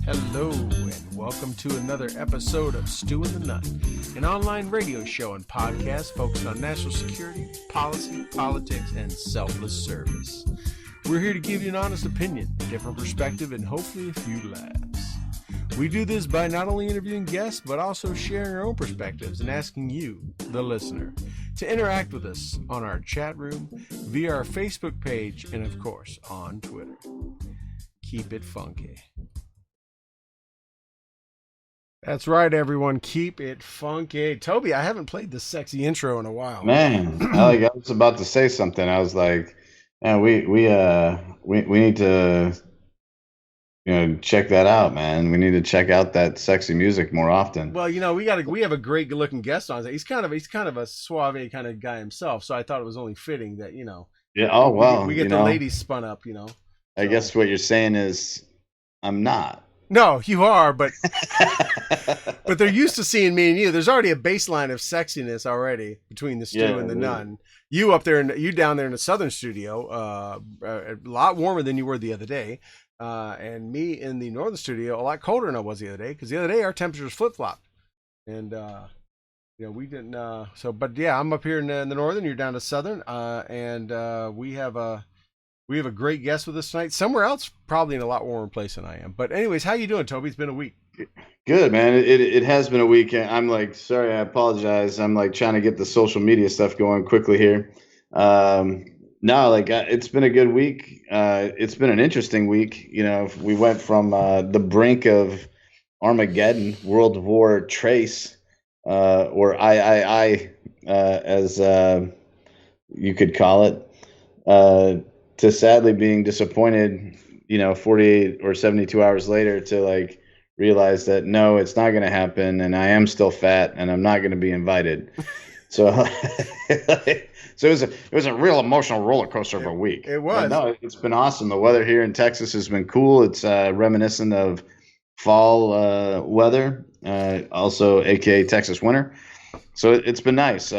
Hello, and welcome to another episode of Stew and The Nunn, an online radio show and podcast focused on national security, policy, politics, and selfless service. We're here to give you an honest opinion, a different perspective, and hopefully a few laughs. We do this by not only interviewing guests, but also sharing our own perspectives and asking you, the listener, to interact with us on our chat room, via our Facebook page, and of course, on Twitter. Keep it funky. That's right, everyone. Keep it funky. Toby, I haven't played this sexy intro in a while. Man, I was about to say something. I was like, man, we need to, check that out, man. We need to check out that sexy music more often. Well, we have a great good looking guest on. He's kind of a suave kind of guy himself, so I thought it was only fitting that, Yeah. Oh, well, we get the ladies spun up, I guess what you're saying is I'm not. No, you are, but but they're used to seeing me and you. There's already a baseline of sexiness already between the Stew and the Nunn. You up there, you down there in the southern studio, a lot warmer than you were the other day, and me in the northern studio, a lot colder than I was the other day, because the other day our temperatures flip flopped, and we didn't. But yeah, I'm up here in the northern. You're down to southern, and we have a great guest with us tonight. Somewhere else, probably in a lot warmer place than I am. But anyways, how you doing, Toby? It's been a week. Good, man. It has been a week. I'm like, sorry, I apologize. I'm like trying to get the social media stuff going quickly here. It's been a good week. It's been an interesting week. We went from the brink of Armageddon, World War Trace, or III, as you could call it, to sadly being disappointed, 48 or 72 hours later to like realize that no, it's not going to happen, and I am still fat, and I'm not going to be invited. So, it was a real emotional roller coaster of a week. It was. But no, it's been awesome. The weather here in Texas has been cool. It's reminiscent of fall weather, also AKA Texas winter. So it's been nice.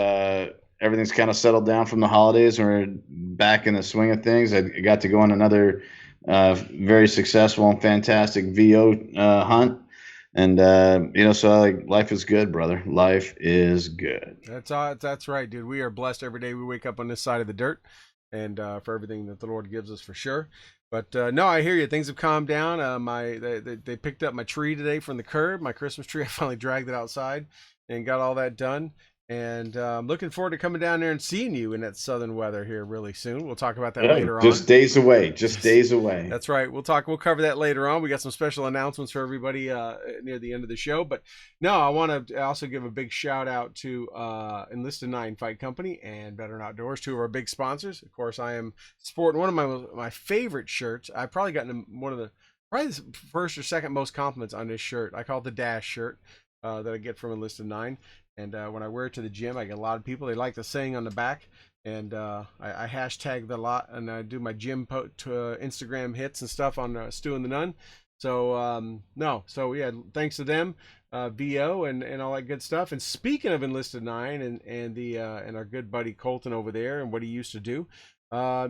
Everything's kind of settled down from the holidays. We're back in the swing of things. I got to go on another very successful and fantastic VO hunt. And, so life is good, brother. Life is good. That's right, dude. We are blessed every day we wake up on this side of the dirt, and for everything that the Lord gives us, for sure. But no, I hear you. Things have calmed down. They picked up my tree today from the curb, my Christmas tree. I finally dragged it outside and got all that done. And I'm looking forward to coming down there and seeing you in that southern weather here really soon. We'll talk about that later on. Just days away. Days away. That's right. We'll cover that later on. We got some special announcements for everybody near the end of the show. But no, I want to also give a big shout out to Enlisted 9 Fight Company and Veteran Outdoors, two of our big sponsors. Of course, I am sporting one of my favorite shirts. I've probably gotten one of the probably the first or second most compliments on this shirt. I call it the Dash shirt that I get from Enlisted 9. And when I wear it to the gym, I get a lot of people. They like the saying on the back. And I hashtag that a lot. And I do my gym Instagram hits and stuff on Stew and The Nunn. So, yeah, thanks to them, VO and all that good stuff. And speaking of Enlisted 9 and our good buddy Colton over there and what he used to do, I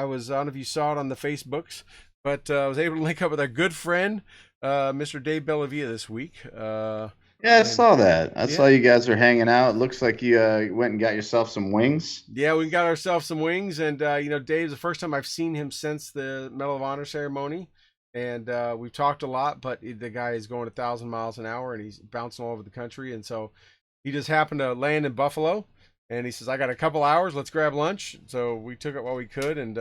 was, I don't know if you saw it on the Facebooks, but I was able to link up with our good friend, Mr. Dave Bellavia this week. Yeah, I saw that. I saw you guys are hanging out. It looks like you went and got yourself some wings. Yeah, we got ourselves some wings. And, Dave's the first time I've seen him since the Medal of Honor ceremony. And we've talked a lot, but the guy is going 1,000 miles an hour and he's bouncing all over the country. And so he just happened to land in Buffalo. And he says, I got a couple hours. Let's grab lunch. So we took it while we could. And,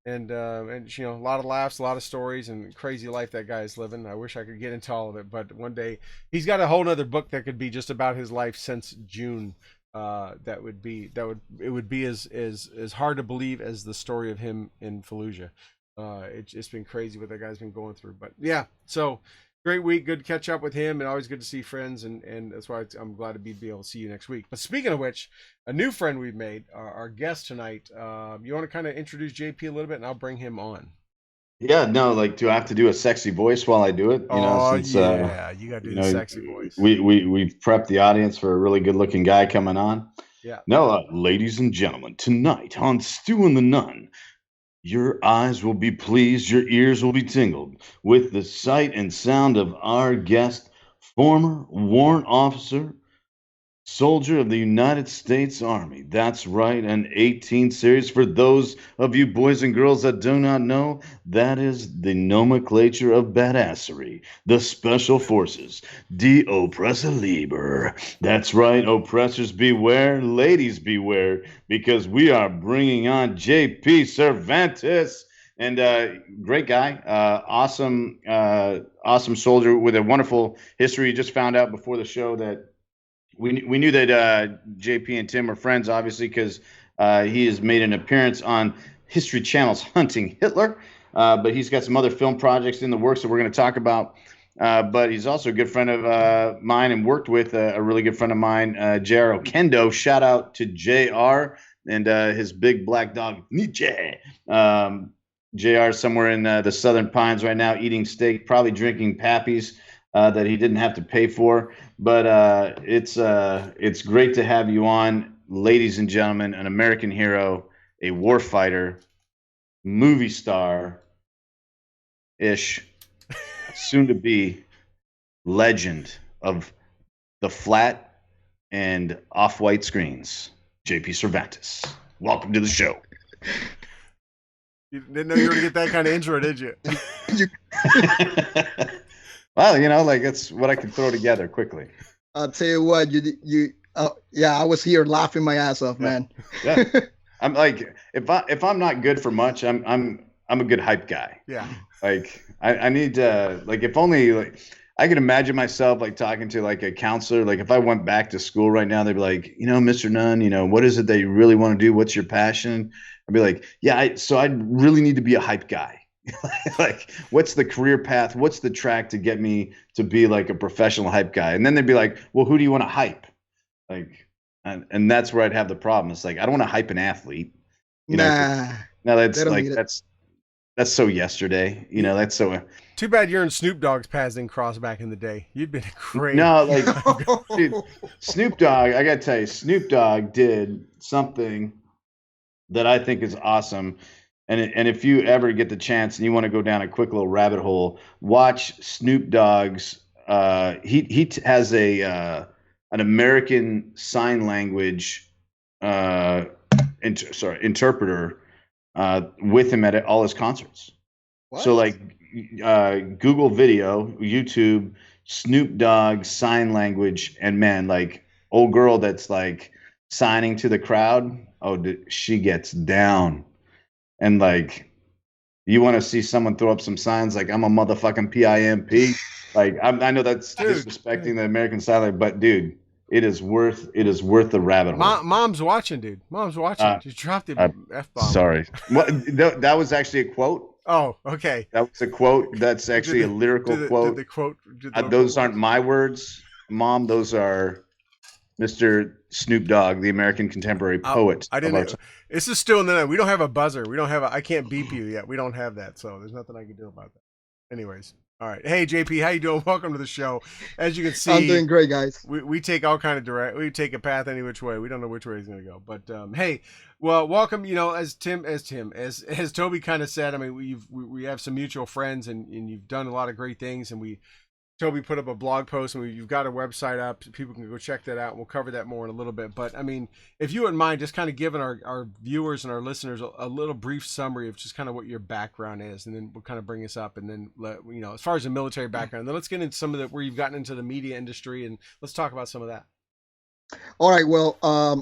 And a lot of laughs, a lot of stories, and crazy life that guy is living. I wish I could get into all of it, but one day he's got a whole nother book that could be just about his life since June. It would be as hard to believe as the story of him in Fallujah. It's been crazy what that guy's been going through. But yeah, so great week, good to catch up with him, and always good to see friends, and that's why I'm glad to be able to see you next week. But speaking of which, a new friend we've made, our guest tonight. You want to kind of introduce JP a little bit, and I'll bring him on. Yeah, no, like, do I have to do a sexy voice while I do it? You got to do the sexy voice. We've prepped the audience for a really good-looking guy coming on. Yeah. Now, ladies and gentlemen, tonight on Stew and The Nunn, your eyes will be pleased, your ears will be tingled with the sight and sound of our guest, former warrant officer, soldier of the United States Army. That's right, an 18 series. For those of you boys and girls that do not know, that is the nomenclature of badassery. The Special Forces, die Oppressor Liber. That's right, oppressors beware, ladies beware, because we are bringing on JP Cervantes. And great guy, awesome soldier with a wonderful history. You just found out before the show that we knew that JP and Tim are friends, obviously, because he has made an appearance on History Channel's Hunting Hitler. But he's got some other film projects in the works that we're going to talk about. But he's also a good friend of mine and worked with a really good friend of mine, J.R. Okendo. Shout out to J.R. and his big black dog, Nietzsche. JR somewhere in the Southern Pines right now, eating steak, probably drinking Pappies that he didn't have to pay for. But it's great to have you on, ladies and gentlemen. An American hero, a war fighter, movie star ish, soon to be legend of the flat and off-white screens, JP Cervantes. Welcome to the show. You didn't know you were going to get that kind of intro, did you? Well, like, it's what I can throw together quickly. I'll tell you what, I was here laughing my ass off, man. Yeah. I'm like, if I'm not good for much, I'm a good hype guy. Yeah. Like, I need to, like, if only, like, I can imagine myself, like, talking to, like, a counselor. Like, if I went back to school right now, they'd be like, Mr. Nunn, what is it that you really want to do? What's your passion? I'd be like, yeah, so I really need to be a hype guy. Like, what's the career path? What's the track to get me to be, like, a professional hype guy? And then they'd be like, well, who do you want to hype? Like, and that's where I'd have the problem. It's like, I don't want to hype an athlete. Nah. No, that's so yesterday. That's so. Too bad you're in Snoop Dogg's paths didn't cross back in the day. You'd been great. No, like, dude, Snoop Dogg, I got to tell you, Snoop Dogg did something that I think is awesome. And if you ever get the chance and you want to go down a quick little rabbit hole, watch Snoop Dogg's. He has an American Sign Language interpreter with him at all his concerts. What? So, like, Google video, YouTube, Snoop Dogg Sign Language, and man, like, old girl that's like signing to the crowd. Oh, she gets down. And, like, you want to see someone throw up some signs like, I'm a motherfucking PIMP. Like, I know that's disrespecting the American Sign Language, but dude, it is worth the rabbit hole. Mom's watching, dude. Mom's watching. You dropped the F-bomb. Sorry. That was actually a quote. Oh, okay. That was a quote. That's actually a lyrical quote. Those aren't my words, Mom. Those are Mr. Snoop Dogg, the American contemporary poet. I didn't. This is Stew and The Nunn. We don't have a buzzer. We don't have I can't beep you yet. We don't have that, so there's nothing I can do about that. Anyways. All right. Hey, JP, how you doing? Welcome to the show. As you can see, I'm doing great, guys. We take all kind of we take a path any which way. We don't know which way he's going to go. But hey, well, welcome. You know, as Toby kind of said, I mean, we have some mutual friends, and you've done a lot of great things, and Toby put up a blog post, and you've got a website up. So people can go check that out. We'll cover that more in a little bit. But I mean, if you wouldn't mind just kind of giving our viewers and our listeners a little brief summary of just kind of what your background is, and then we'll kind of bring us up, and then as far as the military background, then let's get into some of where you've gotten into the media industry, and let's talk about some of that. All right. Well,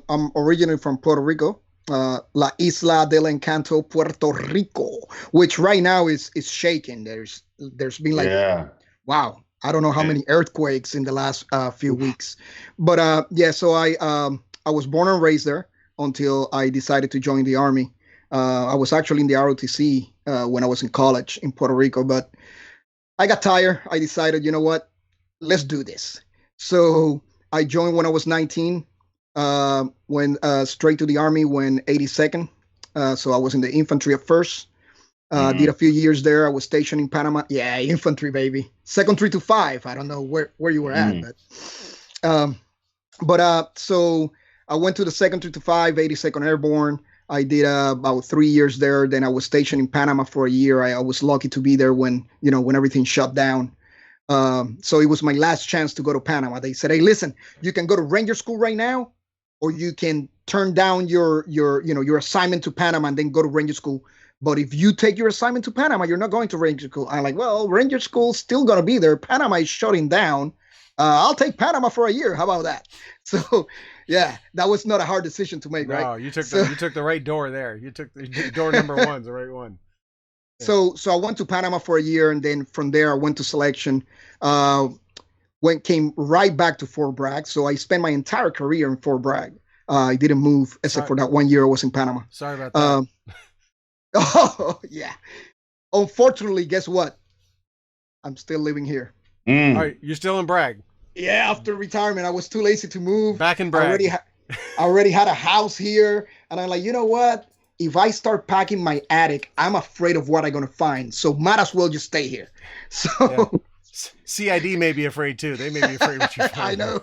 I'm originally from Puerto Rico. La Isla del Encanto, Puerto Rico, which right now is shaking. There's been like, wow. I don't know how many earthquakes in the last few weeks, but so I was born and raised there until I decided to join the Army. I was actually in the ROTC when I was in college in Puerto Rico, but I got tired. I decided, you know what, let's do this. So I joined when I was 19, went straight to the Army when 82nd. So I was in the infantry at first. Did a few years there. I was stationed in Panama. Yeah, infantry, baby. Second 325. I don't know where you were at, but so I went to the second 325, 82nd Airborne. I did about 3 years there. Then I was stationed in Panama for a year. I was lucky to be there when everything shut down. So it was my last chance to go to Panama. They said, "Hey, listen, you can go to Ranger School right now, or you can turn down your assignment to Panama and then go to Ranger School. But if you take your assignment to Panama, you're not going to Ranger School." I'm like, well, Ranger School's still going to be there. Panama is shutting down. I'll take Panama for a year. How about that? So, yeah, that was not a hard decision to make, right? No, you took the right door there. You took the door number one, the right one. Yeah. So I went to Panama for a year, and then from there I went to selection. Came right back to Fort Bragg. So I spent my entire career in Fort Bragg. I didn't move except for that 1 year I was in Panama. Sorry about that. Oh, yeah. Unfortunately, guess what? I'm still living here. All right, you're still in Bragg. Yeah, after retirement, I was too lazy to move. Back in Bragg. I already had a house here, and I'm like, you know what? If I start packing my attic, I'm afraid of what I'm going to find. So might as well just stay here. So CID may be afraid too. They may be afraid what you find. I know.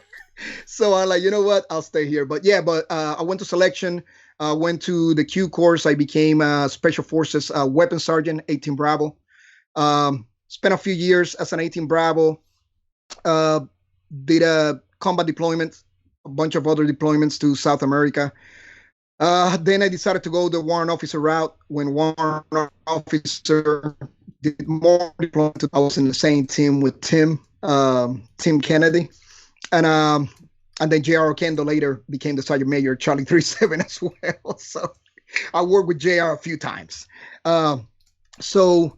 So I'm like, you know what? I'll stay here. But I went to selection. Went to the Q course. I became a Special Forces Weapons Sergeant, 18 Bravo. Spent a few years as an 18 Bravo. Did a combat deployment, a bunch of other deployments to South America. Then I decided to go the warrant officer route. When warrant officer did more deployment, I was in the same team with Tim Kennedy. And then J.R. Oquendo later became the Sergeant Major, Charlie 37 as well. So I worked with J.R. a few times. So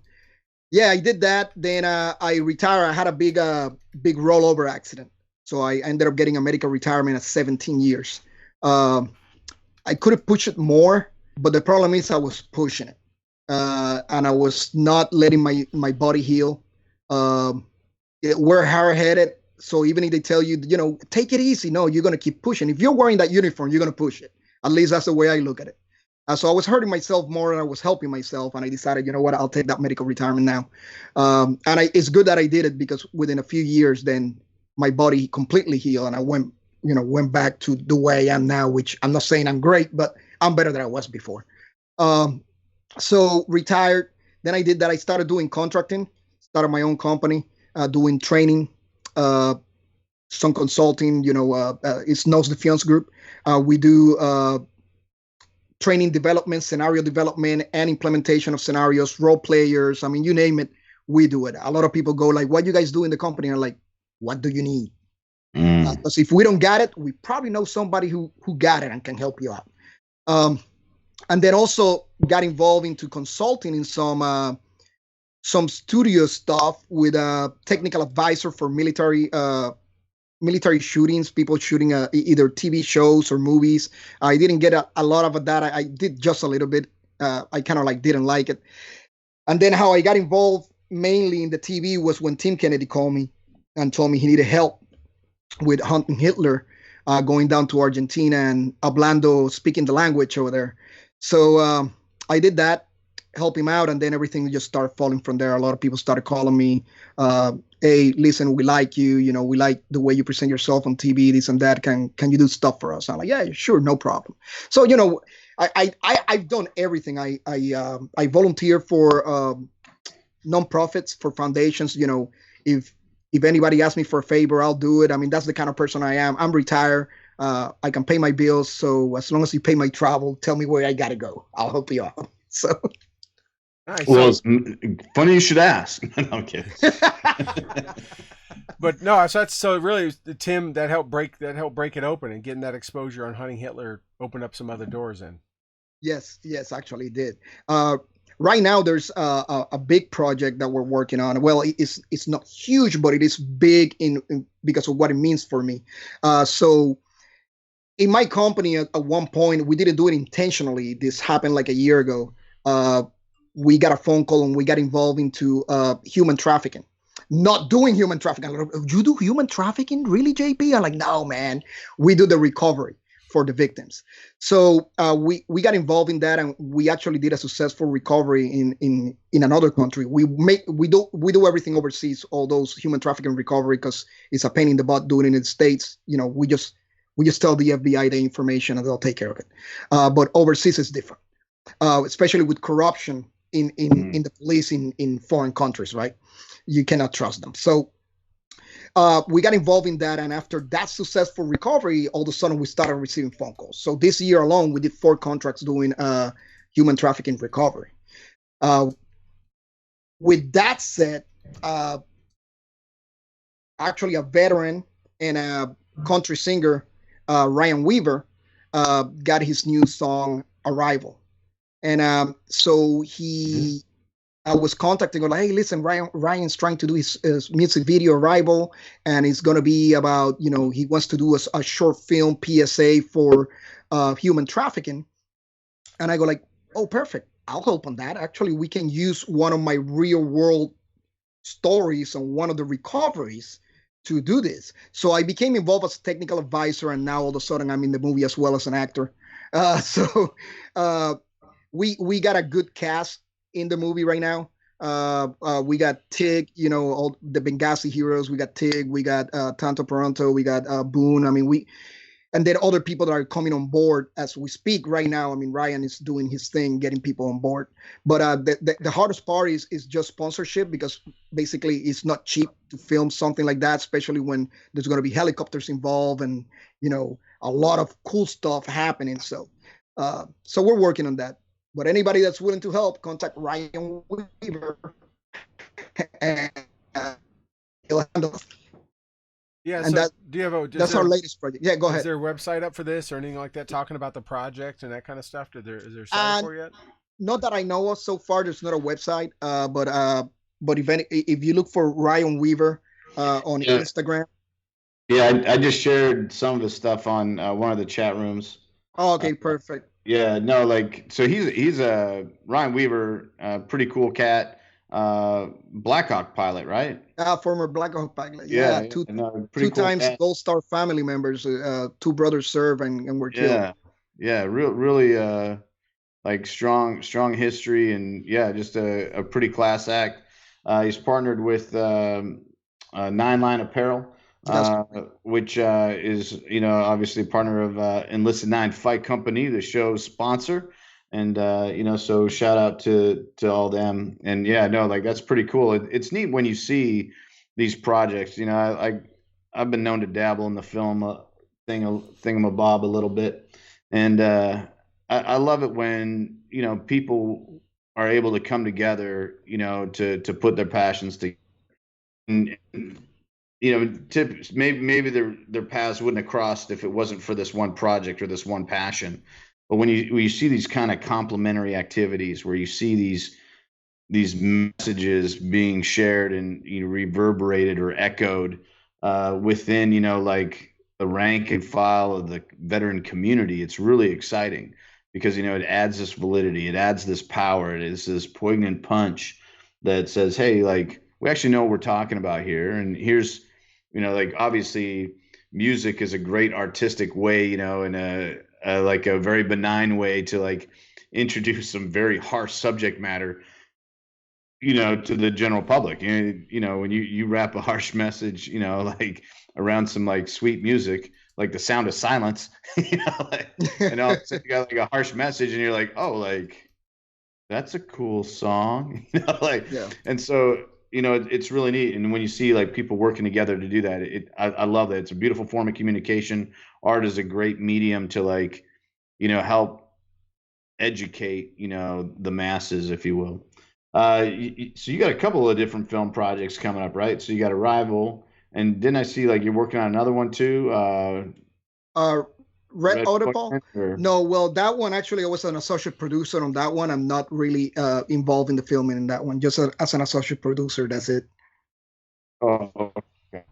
yeah, I did that. Then I retired. I had a big rollover accident. So I ended up getting a medical retirement at 17 years. I could have pushed it more, but the problem is I was pushing it. And I was not letting my body heal. We're hard-headed. So even if they tell you, take it easy, no, you're going to keep pushing. If you're wearing that uniform, you're going to push it. At least that's the way I look at it. So I was hurting myself more than I was helping myself. And I decided, you know what, I'll take that medical retirement now. It's good that I did it, because within a few years, then my body completely healed. And I went back to the way I am now, which I'm not saying I'm great, but I'm better than I was before. So retired. Then I did that. I started doing contracting, started my own company, doing training, some consulting, it's Nose Defense Group. We do training development, scenario development, and implementation of scenarios, role players. I mean, you name it, we do it. A lot of people go like, what do you guys do in the company? I'm like, what do you need? Because if we don't get it, we probably know somebody who got it and can help you out. And then also got involved into consulting in some studio stuff with a technical advisor for military shootings, people shooting either TV shows or movies. I didn't get a lot of that. I did just a little bit. I kind of didn't like it. And then how I got involved mainly in the TV was when Tim Kennedy called me and told me he needed help with hunting Hitler, going down to Argentina and hablando, speaking the language over there. So I did that, help him out, and then everything just started falling from there. A lot of people started calling me, hey, listen, we like you, you know, we like the way you present yourself on TV, this and that. Can you do stuff for us? I'm like, yeah, sure, no problem. So, you know, I've done everything. I volunteer for nonprofits, for foundations. You know, if anybody asks me for a favor, I'll do it. I mean, that's the kind of person I am. I'm retired. I can pay my bills. So as long as you pay my travel, tell me where I got to go. I'll help you out. So. Nice. Well, it's funny you should ask. No, I'm kidding. But no, so really Tim, that helped break it open, and getting that exposure on hunting Hitler opened up some other doors in. Yes, actually it did. Right now there's a big project that we're working on. Well, it's not huge, but it is big in because of what it means for me. So in my company at one point, we didn't do it intentionally. This happened like a year ago. We got a phone call and we got involved into human trafficking. Not doing human trafficking. Like, you do human trafficking? Really, JP? I'm like, no, man. We do the recovery for the victims. So we got involved in that, and we actually did a successful recovery in another country. We do everything overseas, all those human trafficking recovery, because it's a pain in the butt doing it in the States. You know, we just tell the FBI the information and they'll take care of it. But overseas is different, especially with corruption in the police in foreign countries, right? You cannot trust them. So we got involved in that, and after that successful recovery, all of a sudden we started receiving phone calls. So this year alone, we did 4 contracts doing human trafficking recovery. With that said, actually a veteran and a country singer, Ryan Weaver, got his new song Arrival. And so I was contacting him like, hey, listen, Ryan's trying to do his music video Arrival, and it's going to be about, you know, he wants to do a short film PSA for human trafficking. And I go like, oh, perfect. I'll help on that. Actually, we can use one of my real world stories on one of the recoveries to do this. So I became involved as a technical advisor, and now all of a sudden I'm in the movie as well as an actor. We got a good cast in the movie right now. We got Tig, you know, all the Benghazi heroes. We got Tig, we got Tanto Peranto, we got Boone. I mean, and then other people that are coming on board as we speak right now. I mean, Ryan is doing his thing, getting people on board. But the hardest part is just sponsorship, because basically it's not cheap to film something like that, especially when there's going to be helicopters involved and, you know, a lot of cool stuff happening. So we're working on that. But anybody that's willing to help, contact Ryan Weaver. And he'll handle. Yeah, and so do you have that's our latest project. Yeah, go ahead. Is there a website up for this or anything like that, talking about the project and that kind of stuff? Is there a site for yet? Not that I know of so far. There's not a website. But if you look for Ryan Weaver on Instagram. Yeah, I just shared some of his stuff on one of the chat rooms. Oh, okay, perfect. Yeah, no, like, so he's a Ryan Weaver, pretty cool cat, Blackhawk pilot, right? Former Blackhawk pilot. Yeah, two cool times cat. Gold Star family members. 2 brothers served and were killed. Yeah, really, like strong history, and yeah, just a pretty class act. He's partnered with 9 Line Apparel. Which is, you know, obviously a partner of Enlisted 9 Fight Company, the show's sponsor. And, you know, so shout out to all them. And yeah, no, like, that's pretty cool. It's neat when you see these projects. You know, I've been known to dabble in the film thingamabob a little bit. And I love it when, you know, people are able to come together, you know, to put their passions together. And, you know, maybe their paths wouldn't have crossed if it wasn't for this one project or this one passion. But when you see these kind of complementary activities, where you see these messages being shared and, you know, reverberated or echoed within, you know, like the rank and file of the veteran community, it's really exciting, because, you know, it adds this validity, it adds this power, it is this poignant punch that says, hey, like, we actually know what we're talking about here. And here's, you know, like, obviously music is a great artistic way, you know, and like a very benign way to like introduce some very harsh subject matter, you know, to the general public. You know, when you wrap a harsh message, you know, like around some like sweet music, like The Sound of Silence, you know, like, and all of a sudden you got like a harsh message, and you're like, oh, like that's a cool song, you know, like, Yeah. and so, you know, it's really neat. And when you see like people working together to do that, I love that. It's a beautiful form of communication. Art is a great medium to like, you know, help educate, you know, the masses, if you will. So you got a couple of different film projects coming up, right? So you got Arrival, and didn't I see like you're working on another one too? Red Audible? Or... No, well, that one actually I was an associate producer on that one. I'm not really involved in the filming in that one, just as an associate producer. That's it. Oh, okay.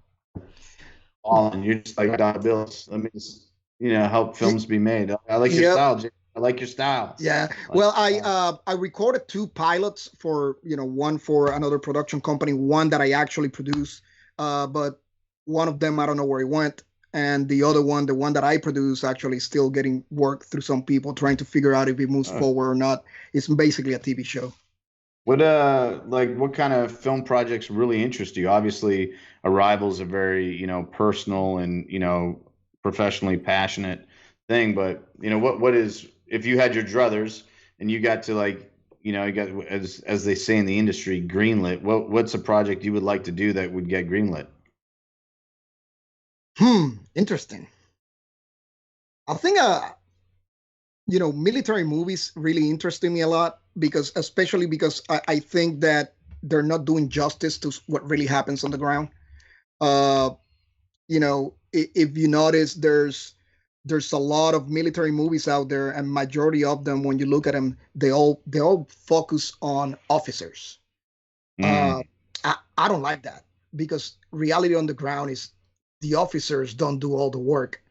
And you're just like dollar bills. Let me just, you know, help films be made. I like your style, Jay. I like your style. Yeah. Well, I recorded 2 pilots for, you know, one for another production company, one that I actually produced, but one of them I don't know where it went. And the other one, the one that I produce, actually still getting work through some people trying to figure out if it moves forward or not. It's basically a TV show. What like what kind of film projects really interest you? Obviously, Arrival is a very, you know, personal and, you know, professionally passionate thing. But, you know, what is, if you had your druthers and you got to like, you know, you got, as they say in the industry, greenlit, what's a project you would like to do that would get greenlit? Interesting. I think, you know, military movies really interest me a lot especially because I think that they're not doing justice to what really happens on the ground. You know, if you notice, there's a lot of military movies out there, and majority of them, when you look at them, they all focus on officers. I don't like that, because reality on the ground is the officers don't do all the work.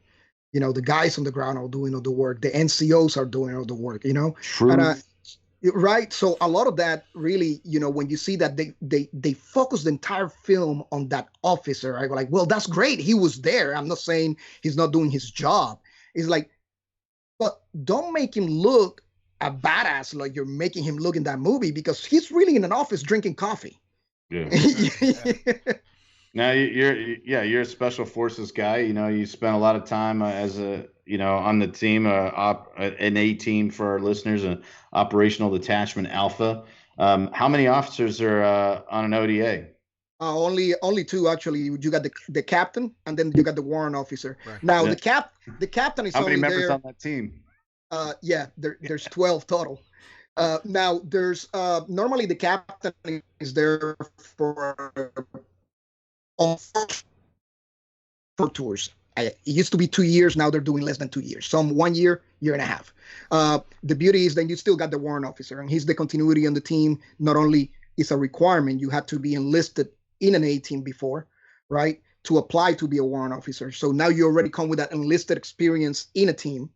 You know, the guys on the ground are doing all the work. The NCOs are doing all the work, you know? True. And, right. So a lot of that really, you know, when you see that they focus the entire film on that officer, I go like, well, that's great. He was there. I'm not saying he's not doing his job. It's like, but don't make him look a badass like you're making him look in that movie, because he's really in an office drinking coffee. Yeah. Now you're a special forces guy. You know, you spent a lot of time as a, you know, on the team, an A team for our listeners, an operational detachment Alpha. How many officers are on an ODA? Only 2 actually. You got the captain, and then you got the warrant officer. Right. Now the captain is how many members there. On that team? Yeah, there's 12 total. Now there's normally the captain is there for tours. It used to be 2 years. Now they're doing less than 2 years. Some 1 year, year and a half. The beauty is then you still got the warrant officer, and he's the continuity on the team. Not only is a requirement, you had to be enlisted in an A team before, right, to apply to be a warrant officer. So now you already come with that enlisted experience in a team.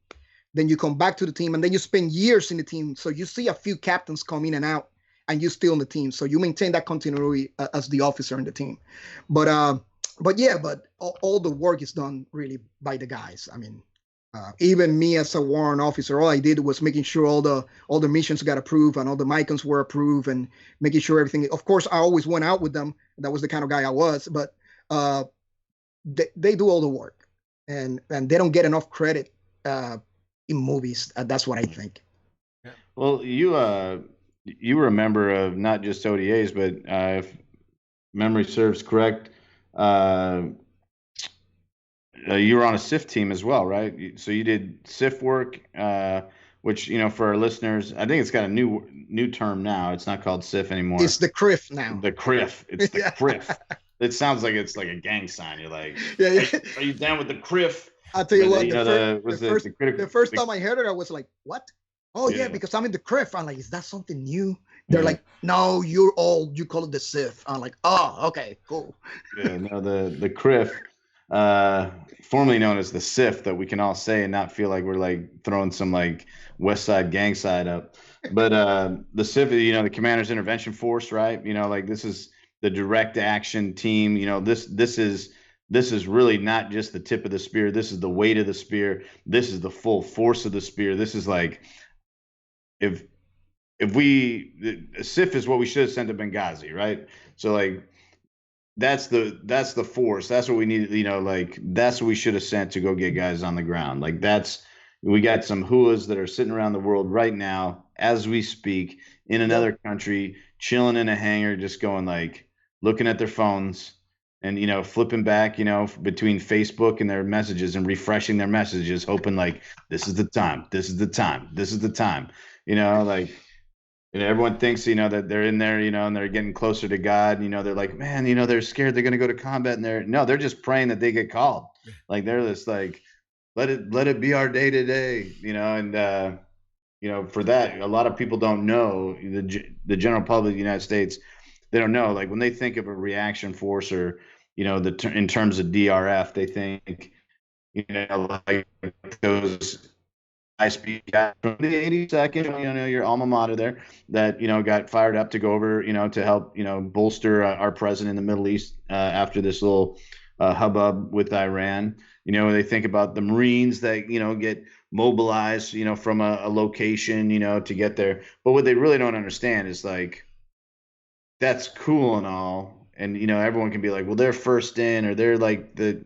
Then you come back to the team, and then you spend years in the team. So you see a few captains come in and out, and you're still in the team. So you maintain that continuity as the officer in the team. But all the work is done really by the guys. I mean, even me as a warrant officer, all I did was making sure all the missions got approved and all the MICONs were approved, and making sure everything. Of course, I always went out with them. That was the kind of guy I was. But they do all the work, and they don't get enough credit in movies. That's what I think. Well, you were a member of not just ODAs, but if memory serves correct, you were on a SIF team as well, right? So you did SIF work, which, you know, for our listeners, I think it's got a new term now. It's not called SIF anymore. It's the CRIF now. The CRIF. It's the CRIF. It sounds like it's like a gang sign. You're like, yeah. Hey, are you down with the CRIF? I'll tell you what. The first time I heard it, I was like, what? Oh yeah, because I'm in the CRIF. I'm like, is that something new? They're like, no, you call it the SIF. I'm like, oh, okay, cool. Yeah, no, the CRIF. formerly known as the SIF, that we can all say and not feel like we're like throwing some like West Side gang side up. But the SIF, the Commander's Intervention Force, right? Like this is the direct action team. This is really not just the tip of the spear. This is the weight of the spear. This is the full force of the spear. This is like if SIF is what we should have sent to Benghazi, right? So like that's the force. That's what we need. Like that's what we should have sent to go get guys on the ground. Like we got some HUAs that are sitting around the world right now as we speak in another country, chilling in a hangar, just going like looking at their phones and flipping back between Facebook and their messages and refreshing their messages, hoping like this is the time, this is the time, this is the time. Like everyone thinks that they're in there and they're getting closer to God. They're like, man, they're scared they're going to go to combat, and they're just praying that they get called. Like they're just like, let it be our day to day. And for that, a lot of people don't know. The general public of the United States, they don't know. Like when they think of a reaction force or in terms of DRF, they think like those high-speed guys from the 82nd, your alma mater there, that got fired up to go over, to help bolster our presence in the Middle East after this little hubbub with Iran. They think about the Marines that get mobilized, from a location, to get there. But what they really don't understand is like that's cool and all, and everyone can be like, well, they're first in, or they're like the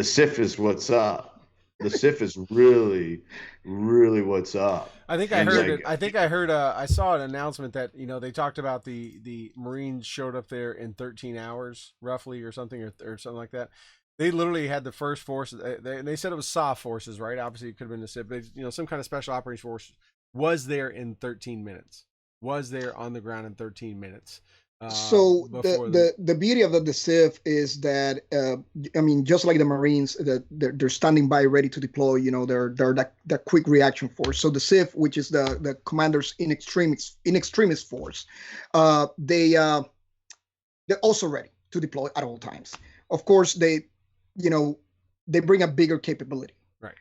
SIF is what's up. The SIF is really, really what's up. I think I heard it. I think I heard. I saw an announcement that they talked about the Marines showed up there in 13 hours, roughly, or something, or something like that. They literally had the first force. They said it was SOF forces, right? Obviously, it could have been the SIF, but some kind of special operations force was there in 13 minutes. Was there on the ground in 13 minutes. So the beauty of the SIF is that just like the Marines, they're standing by ready to deploy. They're that quick reaction force. So the SIF, which is the commander's in-extremis force, they're also ready to deploy at all times. Of course, they bring a bigger capability, right?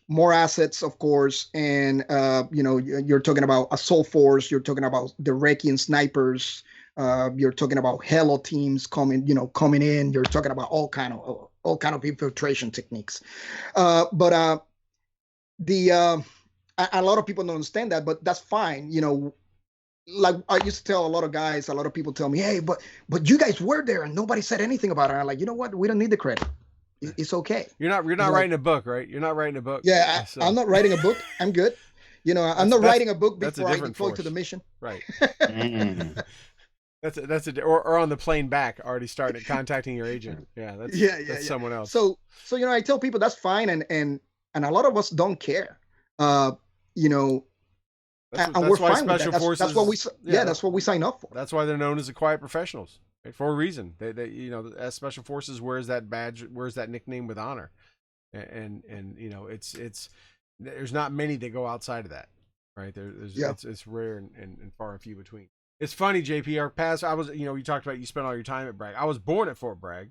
More assets, of course, and you're talking about assault force. You're talking about the recce and snipers. You're talking about helo teams coming in. You're talking about all kind of infiltration techniques. But a lot of people don't understand that, but that's fine. Like I used to tell a lot of guys, a lot of people tell me, hey, but you guys were there and nobody said anything about it. I'm like, you know what? We don't need the credit. It's okay. You're not writing a book, right? You're not writing a book. Yeah, I'm not writing a book. I'm good. I'm not writing a book before I deploy to the mission. Right. Or on the plane back, already started contacting your agent. Yeah, that's someone else. So I tell people that's fine, and a lot of us don't care. And we're fine with that. That's what we that's what we sign up for. That's why they're known as the quiet professionals. Right? For a reason. They as Special Forces wears that badge, wears that nickname with honor, and it's there's not many that go outside of that, right? It's rare and far and few between. It's funny, JP. Our past, I was you talked about you spent all your time at Bragg. I was born at Fort Bragg.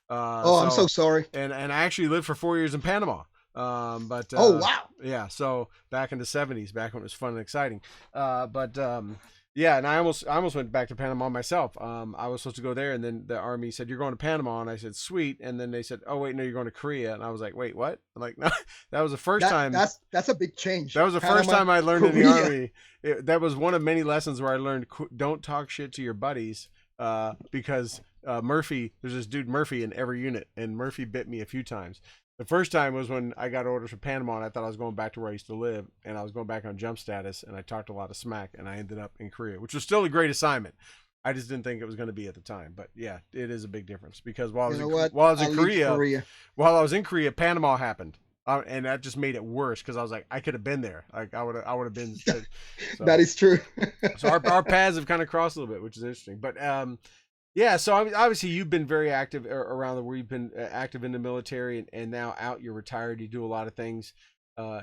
I'm so sorry. And I actually lived for 4 years in Panama. But oh wow, yeah. So back in the 70s, back when it was fun and exciting. Yeah, and I almost went back to Panama myself. I was supposed to go there, and then the Army said, "You're going to Panama," and I said, "Sweet." And then they said, "Oh wait, no, you're going to Korea." And I was like, "Wait, what?" I'm like, no, that was the first time. That's a big change. That was the first time I learned Korea. In the Army. That was one of many lessons where I learned don't talk shit to your buddies, because Murphy, there's this dude Murphy in every unit, and Murphy bit me a few times. The first time was when I got orders from Panama, and I thought I was going back to where I used to live, and I was going back on jump status, and I talked a lot of smack, and I ended up in Korea, which was still a great assignment. I just didn't think it was going to be at the time, but yeah, it is a big difference because while I was in Korea, Panama happened, and that just made it worse because I was like, I could have been there, like I would have been. So, that is true. So our paths have kind of crossed a little bit, which is interesting, but yeah, so obviously you've been very active around the world. You've been active in the military, and now out, you're retired. You do a lot of things.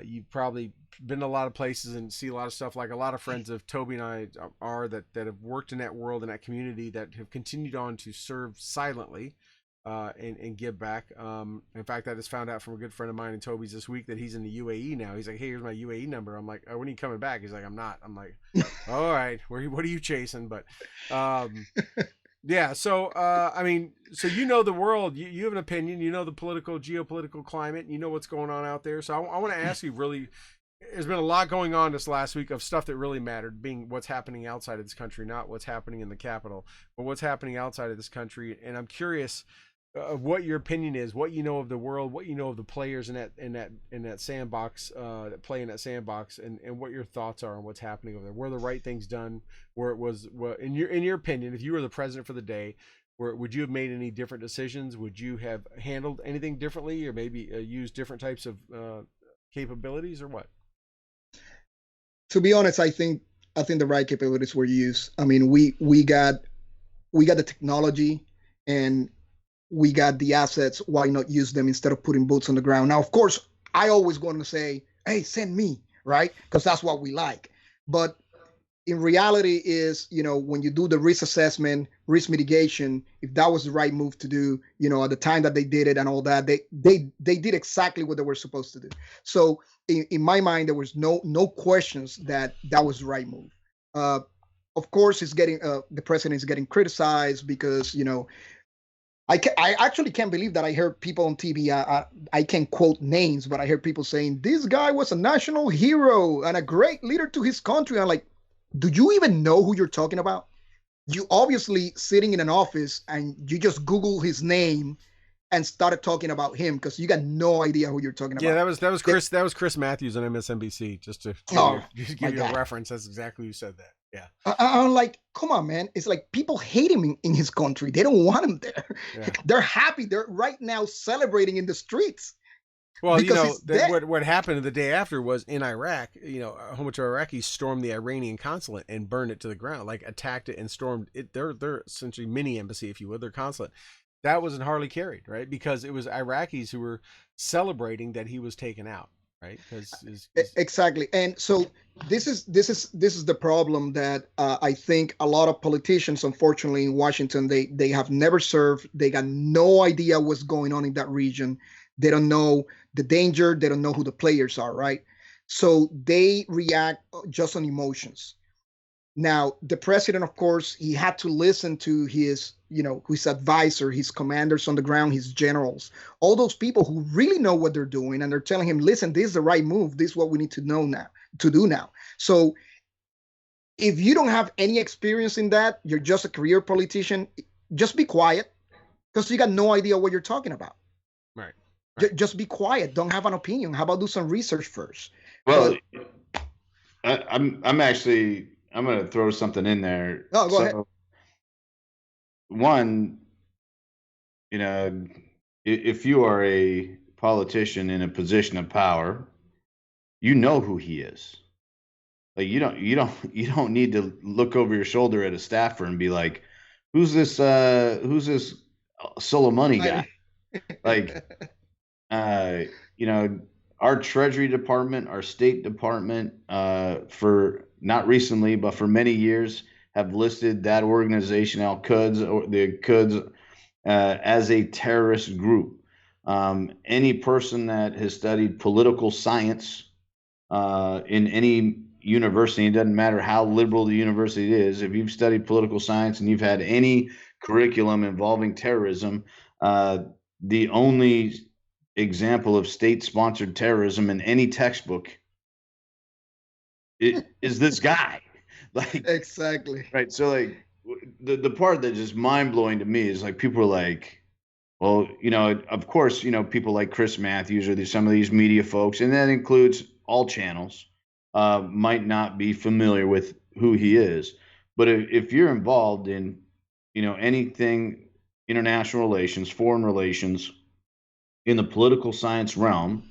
You've probably been to a lot of places and see a lot of stuff. Like a lot of friends of Toby and I are that have worked in that world, in that community, that have continued on to serve silently. and give back. In fact, I just found out from a good friend of mine in Toby's this week that he's in the UAE now. He's like, hey, here's my UAE number. I'm like, oh, when are you coming back? He's like, I'm not. I'm like, all right, what are you chasing? But yeah, so I mean, so you know the world, you have an opinion, you know the geopolitical climate, you know what's going on out there. So I want to ask you, really, there's been a lot going on this last week of stuff that really mattered, being what's happening outside of this country, not what's happening in the capital, but what's happening outside of this country. And I'm curious of what your opinion is, what you know of the world, what you know of the players in that sandbox, that play in that sandbox, and what your thoughts are on what's happening over there. Were the right things done? Where it was, in your opinion, if you were the president for the day, would you have made any different decisions? Would you have handled anything differently, or maybe used different types of capabilities, or what? To be honest, I think the right capabilities were used. I mean, we got the technology and we got the assets. Why not use them instead of putting boots on the ground? Now, of course, I always going to say, hey, send me, right? Because that's what we like. But in reality is, when you do the risk assessment, risk mitigation, if that was the right move to do, at the time that they did it and all that, they did exactly what they were supposed to do. So in my mind, there was no questions that was the right move. Of course, the president is getting criticized because, I actually can't believe that I heard people on TV. I can't quote names, but I heard people saying this guy was a national hero and a great leader to his country. I'm like, do you even know who you're talking about? You obviously sitting in an office and you just Google his name and started talking about him because you got no idea who you're talking about. Yeah, that was Chris Matthews on MSNBC. Just to give you a reference, that's exactly who said that. Yeah, I'm like, come on, man. It's like people hate him in his country. They don't want him there. Yeah. They're happy. They're right now celebrating in the streets. Well, what happened the day after was in Iraq. A whole bunch of Iraqis stormed the Iranian consulate and burned it to the ground, like attacked it and stormed it. Their essentially mini embassy, if you would, their consulate. That wasn't hardly carried, right? Because it was Iraqis who were celebrating that he was taken out, right? Exactly. And so this is the problem that I think a lot of politicians, unfortunately, in Washington, they have never served. They got no idea what's going on in that region. They don't know the danger. They don't know who the players are, right? So they react just on emotions. Now, the president, of course, he had to listen to his advisor, his commanders on the ground, his generals, all those people who really know what they're doing. And they're telling him, listen, this is the right move. This is what we need to do now. So if you don't have any experience in that, you're just a career politician, just be quiet because you got no idea what you're talking about. Right. Just be quiet. Don't have an opinion. How about do some research first? Well, I'm going to throw something in there. Oh, go ahead. One, if you are a politician in a position of power, you know who he is. Like you don't need to look over your shoulder at a staffer and be like, who's this Soleimani guy? Like, our Treasury Department, our State Department, for not recently, but for many years, have listed that organization, Al-Quds, or the Quds, as a terrorist group. Any person that has studied political science in any university, it doesn't matter how liberal the university is, if you've studied political science and you've had any curriculum involving terrorism, the only example of state-sponsored terrorism in any textbook is this guy. Like, exactly. Right. So like the part that is mind-blowing to me is like people are like, well, of course, people like Chris Matthews or some of these media folks, and that includes all channels, might not be familiar with who he is. But if you're involved in, anything international relations, foreign relations, in the political science realm,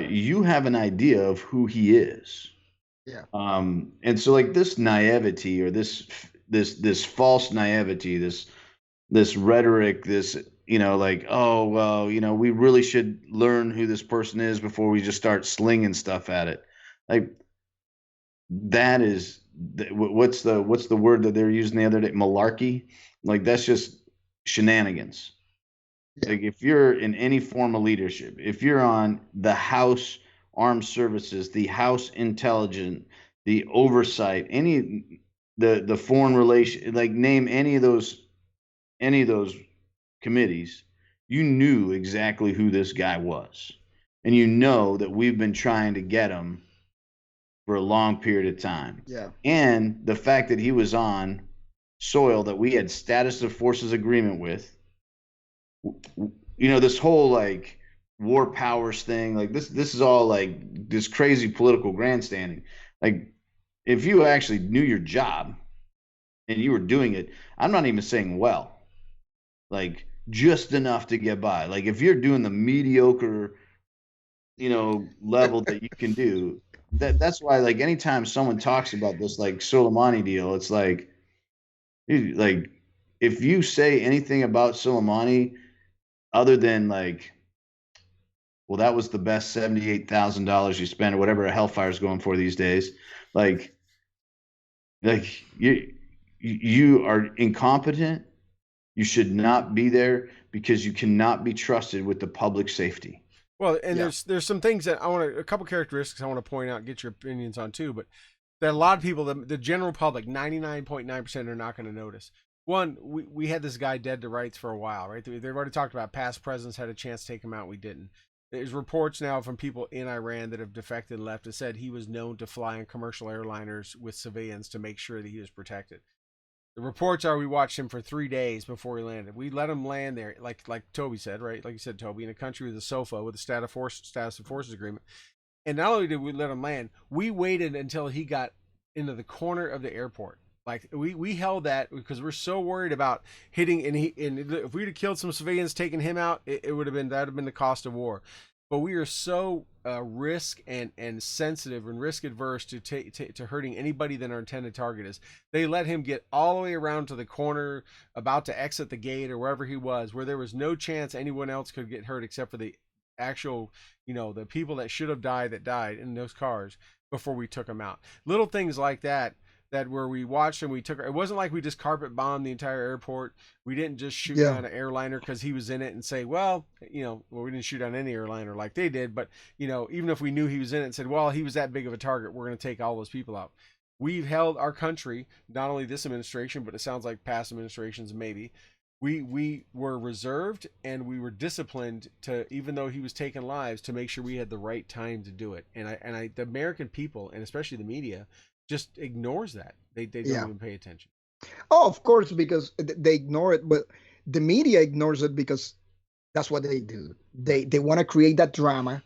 you have an idea of who he is. Yeah. And so like this naivety or this false naivety, this rhetoric, this, like, oh, well, we really should learn who this person is before we just start slinging stuff at it. Like that is, what's the word that they're using the other day? Malarkey. Like that's just shenanigans. Like if you're in any form of leadership, if you're on the House Armed Services, the House Intelligence, the Oversight, any the foreign relation, like name any of those committees, you knew exactly who this guy was. And you know that we've been trying to get him for a long period of time. Yeah. And the fact that he was on soil that we had status of forces agreement with, this whole like war powers thing, like this is all like this crazy political grandstanding. Like if you actually knew your job and you were doing it, I'm not even saying well, like just enough to get by. Like if you're doing the mediocre, level that you can do, that's why like anytime someone talks about this like Soleimani deal, it's like if you say anything about Soleimani other than like, well, that was the best $78,000 you spent or whatever a Hellfire's going for these days, like you are incompetent. You should not be there because you cannot be trusted with the public safety. Well, and there's some things that a couple characteristics I want to point out and get your opinions on too, but that a lot of people, the general public, 99.9% are not going to notice. One, we had this guy dead to rights for a while, right? They've already talked about past presidents had a chance to take him out. We didn't. There's reports now from people in Iran that have defected and left that said he was known to fly in commercial airliners with civilians to make sure that he was protected. The reports are we watched him for 3 days before he landed. We let him land there, like Toby said, right? Like you said, Toby, in a country with a SOFA, with a status of forces agreement. And not only did we let him land, we waited until he got into the corner of the airport. Like we held that because we're so worried about hitting, and if we'd have killed some civilians, taking him out, that would have been the cost of war. But we are so risk and sensitive and risk adverse to hurting anybody that our intended target is. They let him get all the way around to the corner, about to exit the gate or wherever he was, where there was no chance anyone else could get hurt except for the actual, the people that should have died that died in those cars before we took him out. Little things like that where we watched and we took, it wasn't like we just carpet bombed the entire airport. We didn't just shoot down an airliner because he was in it and say, well, we didn't shoot on any airliner like they did. But, even if we knew he was in it and said, well, he was that big of a target, we're going to take all those people out. We've held our country, not only this administration, but it sounds like past administrations maybe. We were reserved and we were disciplined to, even though he was taking lives, to make sure we had the right time to do it. And the American people, and especially the media, just ignores that. They don't even pay attention. Oh, of course, because they ignore it, but the media ignores it because that's what they do. They want to create that drama.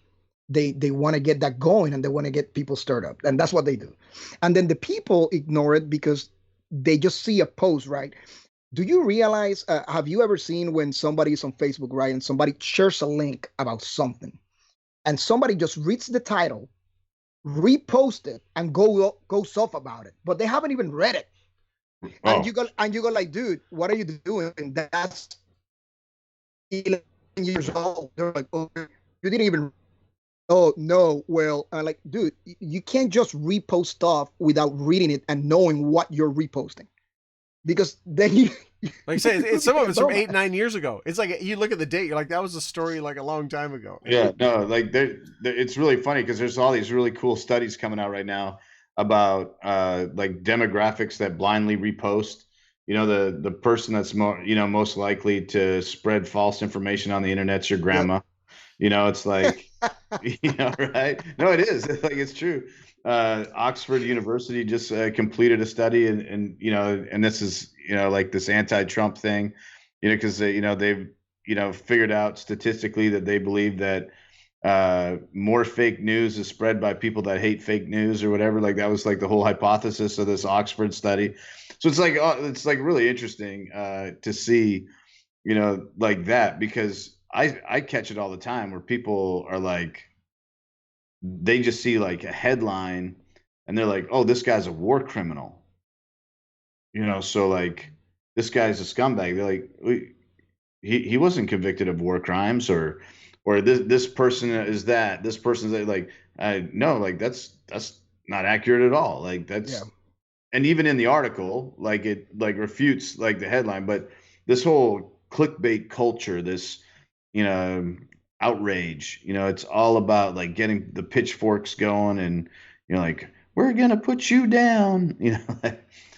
They want to get that going, and they want to get people stirred up, and that's what they do. And then the people ignore it because they just see a post, right? Do you realize, have you ever seen when somebody's on Facebook, right, and somebody shares a link about something, and somebody just reads the title, repost it, and goes off about it, but they haven't even read it. And you go like, dude, what are you doing? And that's 11 years old. They're like, oh, you didn't even. Oh no, well, like, dude, you can't just repost stuff without reading it and knowing what you're reposting, because then you. Like I say, it's some of it's from 8-9 years ago. It's like you look at the date, you're like, that was a story like a long time ago. Yeah, no, like it's really funny because there's all these really cool studies coming out right now about like demographics that blindly repost. The person that's most likely to spread false information on the internet's your grandma. It's like, right? No, it is. Like, it's true. Oxford University just completed a study, and this is like this anti-Trump thing, because they've figured out statistically that they believe that more fake news is spread by people that hate fake news or whatever. Like that was like the whole hypothesis of this Oxford study. So it's like really interesting to see, like that, because I catch it all the time where people are like, they just see like a headline and they're like, oh, this guy's a war criminal. So like this guy's a scumbag. They're like, he wasn't convicted of war crimes, or this person is that. This person's like, no, like that's not accurate at all. Like that's, and even in the article, like it like refutes like the headline. But this whole clickbait culture, this outrage. It's all about like getting the pitchforks going, and like, we're gonna put you down.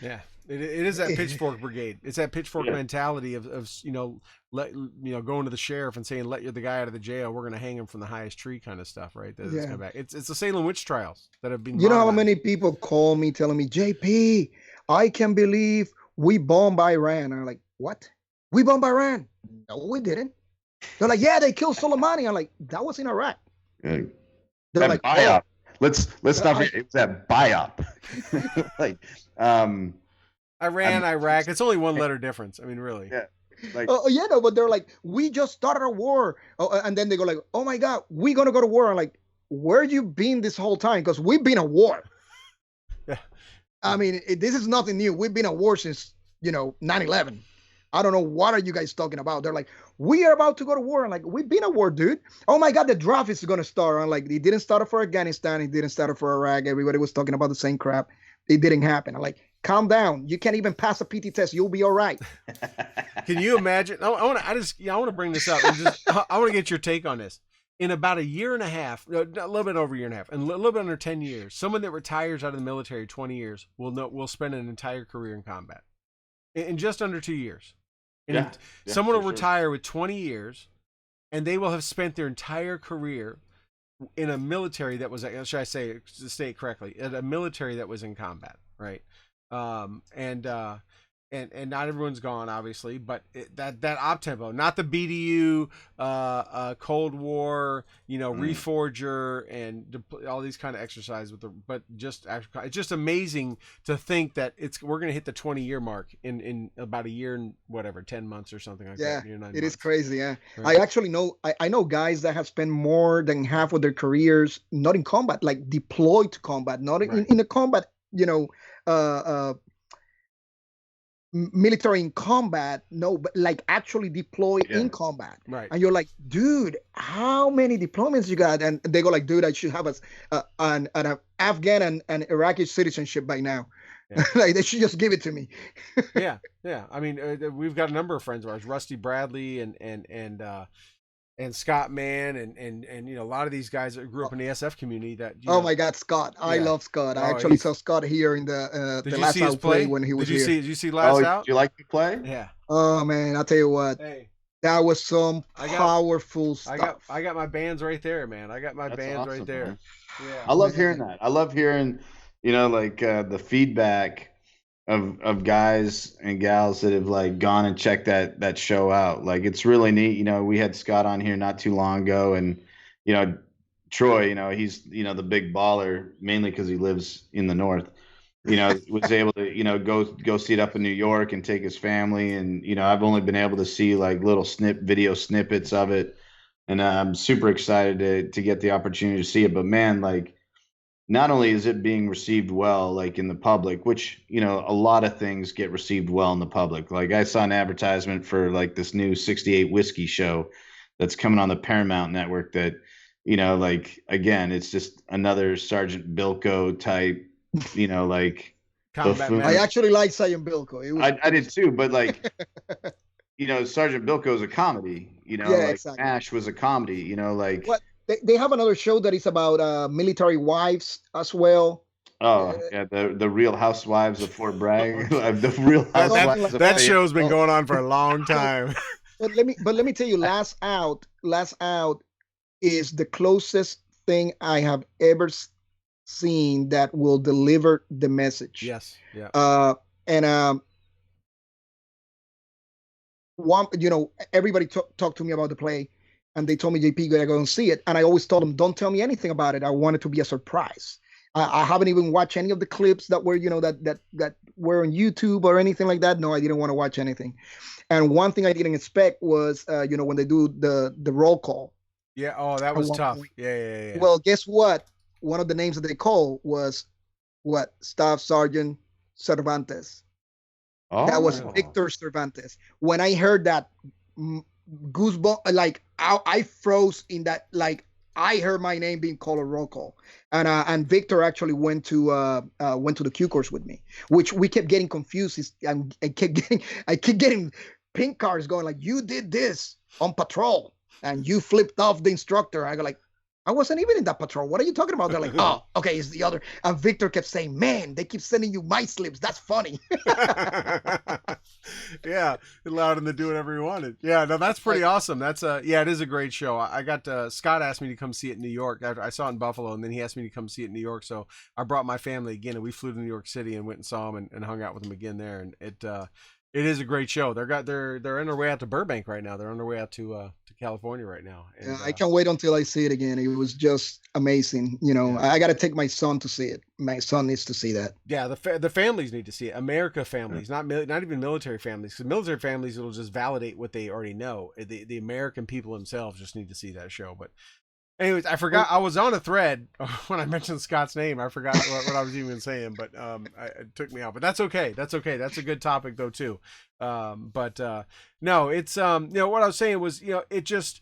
Yeah. It is that pitchfork brigade. It's that pitchfork mentality of going to the sheriff and saying, let the guy out of the jail. We're going to hang him from the highest tree kind of stuff, right? It's the Salem witch trials that have been. You know how many people call me telling me, JP, I can't believe we bombed Iran. I'm like, what? We bombed Iran? No, we didn't. They're like, yeah, they killed Soleimani. I'm like, that was in Iraq. They're like, BIOP. Let's not forget, it was that BIOP. Like, Iran, Iraq. It's only one letter difference. I mean, really. Yeah. Like, but they're like, we just started a war. And then they go like, oh my God, we're going to go to war. I'm like, where you been this whole time? Because we've been at war. Yeah. I mean, this is nothing new. We've been at war since, 9/11. I don't know. What are you guys talking about? They're like, we are about to go to war. I'm like, we've been at war, dude. Oh my God, the draft is going to start. I'm like, it didn't start for Afghanistan. It didn't start for Iraq. Everybody was talking about the same crap. It didn't happen. I'm like, calm down. You can't even pass a PT test. You'll be all right. Can you imagine? I want to bring this up. I want to get your take on this. In about a year and a half, a little bit over a year and a half, and a little bit under 10 years, someone that retires out of the military 20 years will spend an entire career in combat in just under 2 years. And someone will retire with 20 years, and they will have spent their entire career in a military that was, should I say, to state correctly, in a military that was in combat, right? And not everyone's gone, obviously, but that op tempo, not the BDU, Cold War, Reforger, and all these kind of exercises but just it's just amazing to think that we're going to hit the 20-year mark in about a year and 10 months or something like that. Yeah, it is crazy. Yeah, right. I actually know I know guys that have spent more than half of their careers not in combat, like deployed to combat, not in the combat, military in combat, but like actually deployed in combat. Right. And you're like, dude, how many deployments you got? And they go like, dude, I should have an Afghan and Iraqi citizenship by now. Yeah. Like, they should just give it to me. Yeah. I mean, we've got a number of friends of ours, Rusty Bradley and Scott Mann and a lot of these guys that grew up in the SF community that my God, Scott. I love Scott. I actually saw Scott here in the last out play when he was here. Did you see last out? Did you like the play? Yeah. Oh man, I'll tell you what. Hey. That was some powerful stuff. I got my bands right there, man. I got my bands awesome, right there. Man. Yeah. I love hearing that. I love hearing, the feedback of guys and gals that have like gone and checked that show out. Like, it's really neat. We had Scott on here not too long ago, and Troy, he's the big baller, mainly because he lives in the north. Was able to go see it up in New York and take his family, and I've only been able to see like little video snippets of it, and I'm super excited to get the opportunity to see it. But man, like, not only is it being received well, like in the public, which, a lot of things get received well in the public. Like, I saw an advertisement for like this new 68 whiskey show that's coming on the Paramount network that, like, again, it's just another Sergeant Bilko type, like combat. I actually like Sergeant Bilko. I did too, but like, Sergeant Bilko is a comedy, like exactly. MASH was a comedy, like. What? They have another show that is about military wives as well. Oh, yeah, the Real Housewives of Fort Bragg. The Real Housewives. That show's been going on for a long time. But let me tell you, Last Out is the closest thing I have ever seen that will deliver the message. Yes. Yeah. Everybody talked to me about the play. And they told me, JP, you gotta go and see it. And I always told them, don't tell me anything about it. I want it to be a surprise. I haven't even watched any of the clips that were, that were on YouTube or anything like that. No, I didn't want to watch anything. And one thing I didn't expect was, when they do the roll call. Yeah. Oh, that was tough. Yeah. Well, guess what? One of the names that they called was Staff Sergeant Cervantes. Oh. That was Victor Cervantes. When I heard that, goosebumps, like I froze in that, like I heard my name being called a roll call, and Victor actually went to the Q course with me, which we kept getting confused. I kept getting pink cards going like, you did this on patrol. and you flipped off the instructor. I go like, I wasn't even in that patrol. What are you talking about? They're like, oh, okay, it's the other. And Victor kept saying, man, they keep sending you my slips. That's funny. Yeah, it allowed him to do whatever he wanted. Yeah, no, that's pretty awesome. That's yeah, it is a great show. I got Scott asked me to come see it in New York. I saw it in Buffalo, and then he asked me to come see it in New York. So I brought my family again, and we flew to New York City and went and saw him and hung out with him again there. And it is a great show. They're on their way out to Burbank right now. They're on their way out to California right now. And, I can't wait until I see it again. It was just amazing. You know, yeah. I got to take my son to see it. My son needs to see that. Yeah, the families need to see it. America families, not even military families. Because military families, it'll just validate what they already know. The American people themselves just need to see that show. But anyways, I forgot. I was on a thread when I mentioned Scott's name. I forgot what I was even saying, but it took me out. But that's okay. That's okay. That's a good topic though too. No, it's you know, what I was saying was, you know, it just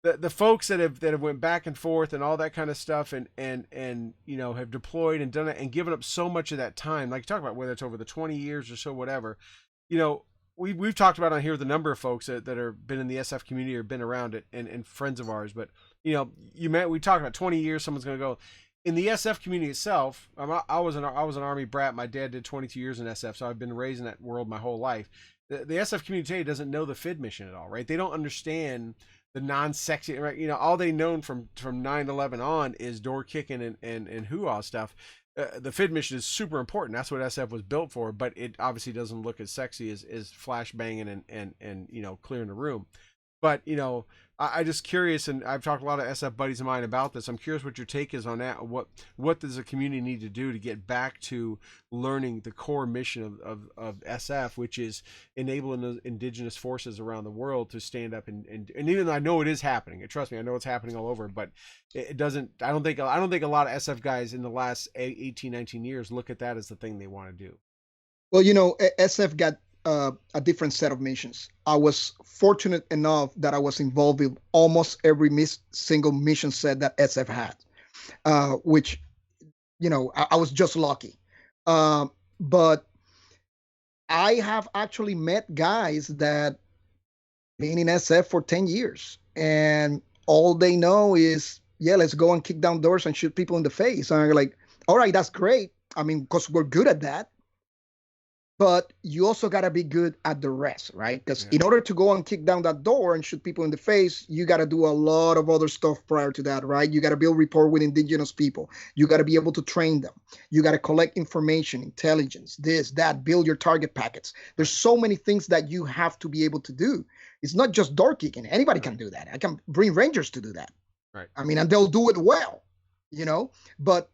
the folks that have went back and forth and all that kind of stuff and you know, have deployed and done it and given up so much of that time, like you talk about, whether it's over the 20 years or so, whatever, you know. We've talked about on here the number of folks that have been in the SF community or been around it and friends of ours. But, you know, we talked about 20 years, someone's going to go. In the SF community itself, I was an Army brat. My dad did 22 years in SF, so I've been raised in that world my whole life. The SF community today doesn't know the FID mission at all, right? They don't understand the non-sexy, right? You know, all they known from 9/11 on is door kicking and hoo-ah stuff. The FID mission is super important. That's what SF was built for, but it obviously doesn't look as sexy as flash banging and you know, clearing the room. But, you know, I just curious, and I've talked to a lot of SF buddies of mine about this. I'm curious what your take is on that. What does the community need to do to get back to learning the core mission of SF, which is enabling the indigenous forces around the world to stand up and even though I know it is happening, trust me, I know it's happening all over, but it doesn't. I don't think a lot of SF guys in the last 18, 19 years look at that as the thing they want to do. Well, you know, SF got a different set of missions. I was fortunate enough that I was involved with almost every single mission set that SF had, which, you know, I was just lucky. But I have actually met guys that been in SF for 10 years and all they know is, yeah, let's go and kick down doors and shoot people in the face. And I'm like, all right, that's great. I mean, because we're good at that. But you also got to be good at the rest, right? Because in order to go and kick down that door and shoot people in the face, you got to do a lot of other stuff prior to that, right? You got to build rapport with indigenous people. You got to be able to train them. You got to collect information, intelligence, this, that, build your target packets. There's so many things that you have to be able to do. It's not just door kicking. Anybody can do that. I can bring Rangers to do that. Right. I mean, and they'll do it well, you know, but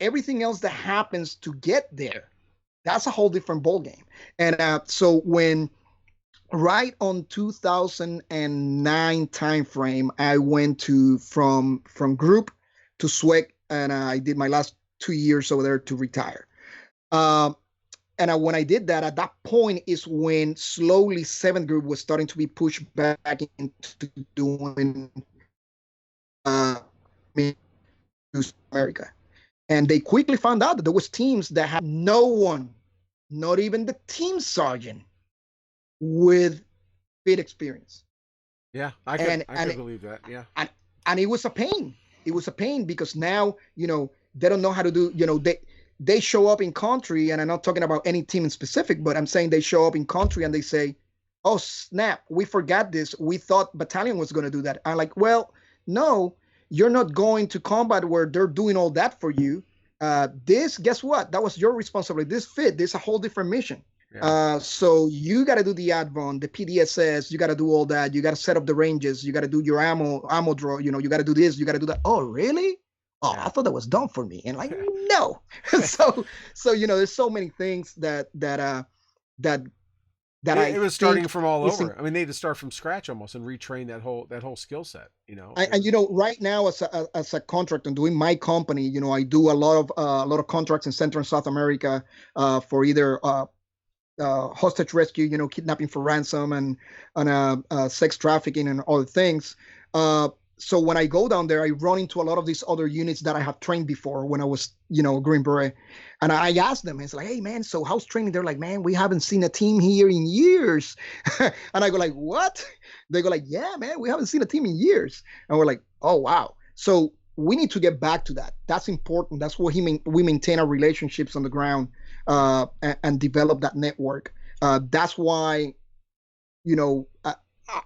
everything else that happens to get there, that's a whole different ballgame. And so when right on 2009 timeframe, I went from group to SWEC, and I did my last 2 years over there to retire. And when I did that, at that point is when slowly 7th Group was starting to be pushed back into doing America. And they quickly found out that there was teams that had no one, not even the team sergeant, with FID experience. Yeah, I can believe that. Yeah, and it was a pain. It was a pain because now, you know, they don't know how to do. You know, they show up in country, and I'm not talking about any team in specific, but I'm saying they show up in country and they say, "Oh snap, we forgot this. We thought battalion was going to do that." I'm like, well, no. You're not going to combat where they're doing all that for you. This, guess what? That was your responsibility. This is a whole different mission. Yeah. So you got to do the advon, the PDSS. You got to do all that. You got to set up the ranges. You got to do your ammo draw. You know, you got to do this. You got to do that. Oh, really? Oh, I thought that was done for me. And like, no. so you know, there's so many things that it was starting from all over. I mean, they had to start from scratch almost and retrain that whole skill set. You know, and you know, right now as a contractor doing my company, you know, I do a lot of contracts in Central and South America for either hostage rescue, you know, kidnapping for ransom and sex trafficking and other things. so when I go down there, I run into a lot of these other units that I have trained before when I was, Green Beret. And I asked them, it's like, hey, man, so how's training? They're like, man, we haven't seen a team here in years. And I go like, what? They go like, yeah, man, we haven't seen a team in years. And we're like, oh, wow. So we need to get back to that. That's important. That's what we maintain our relationships on the ground and develop that network. That's why,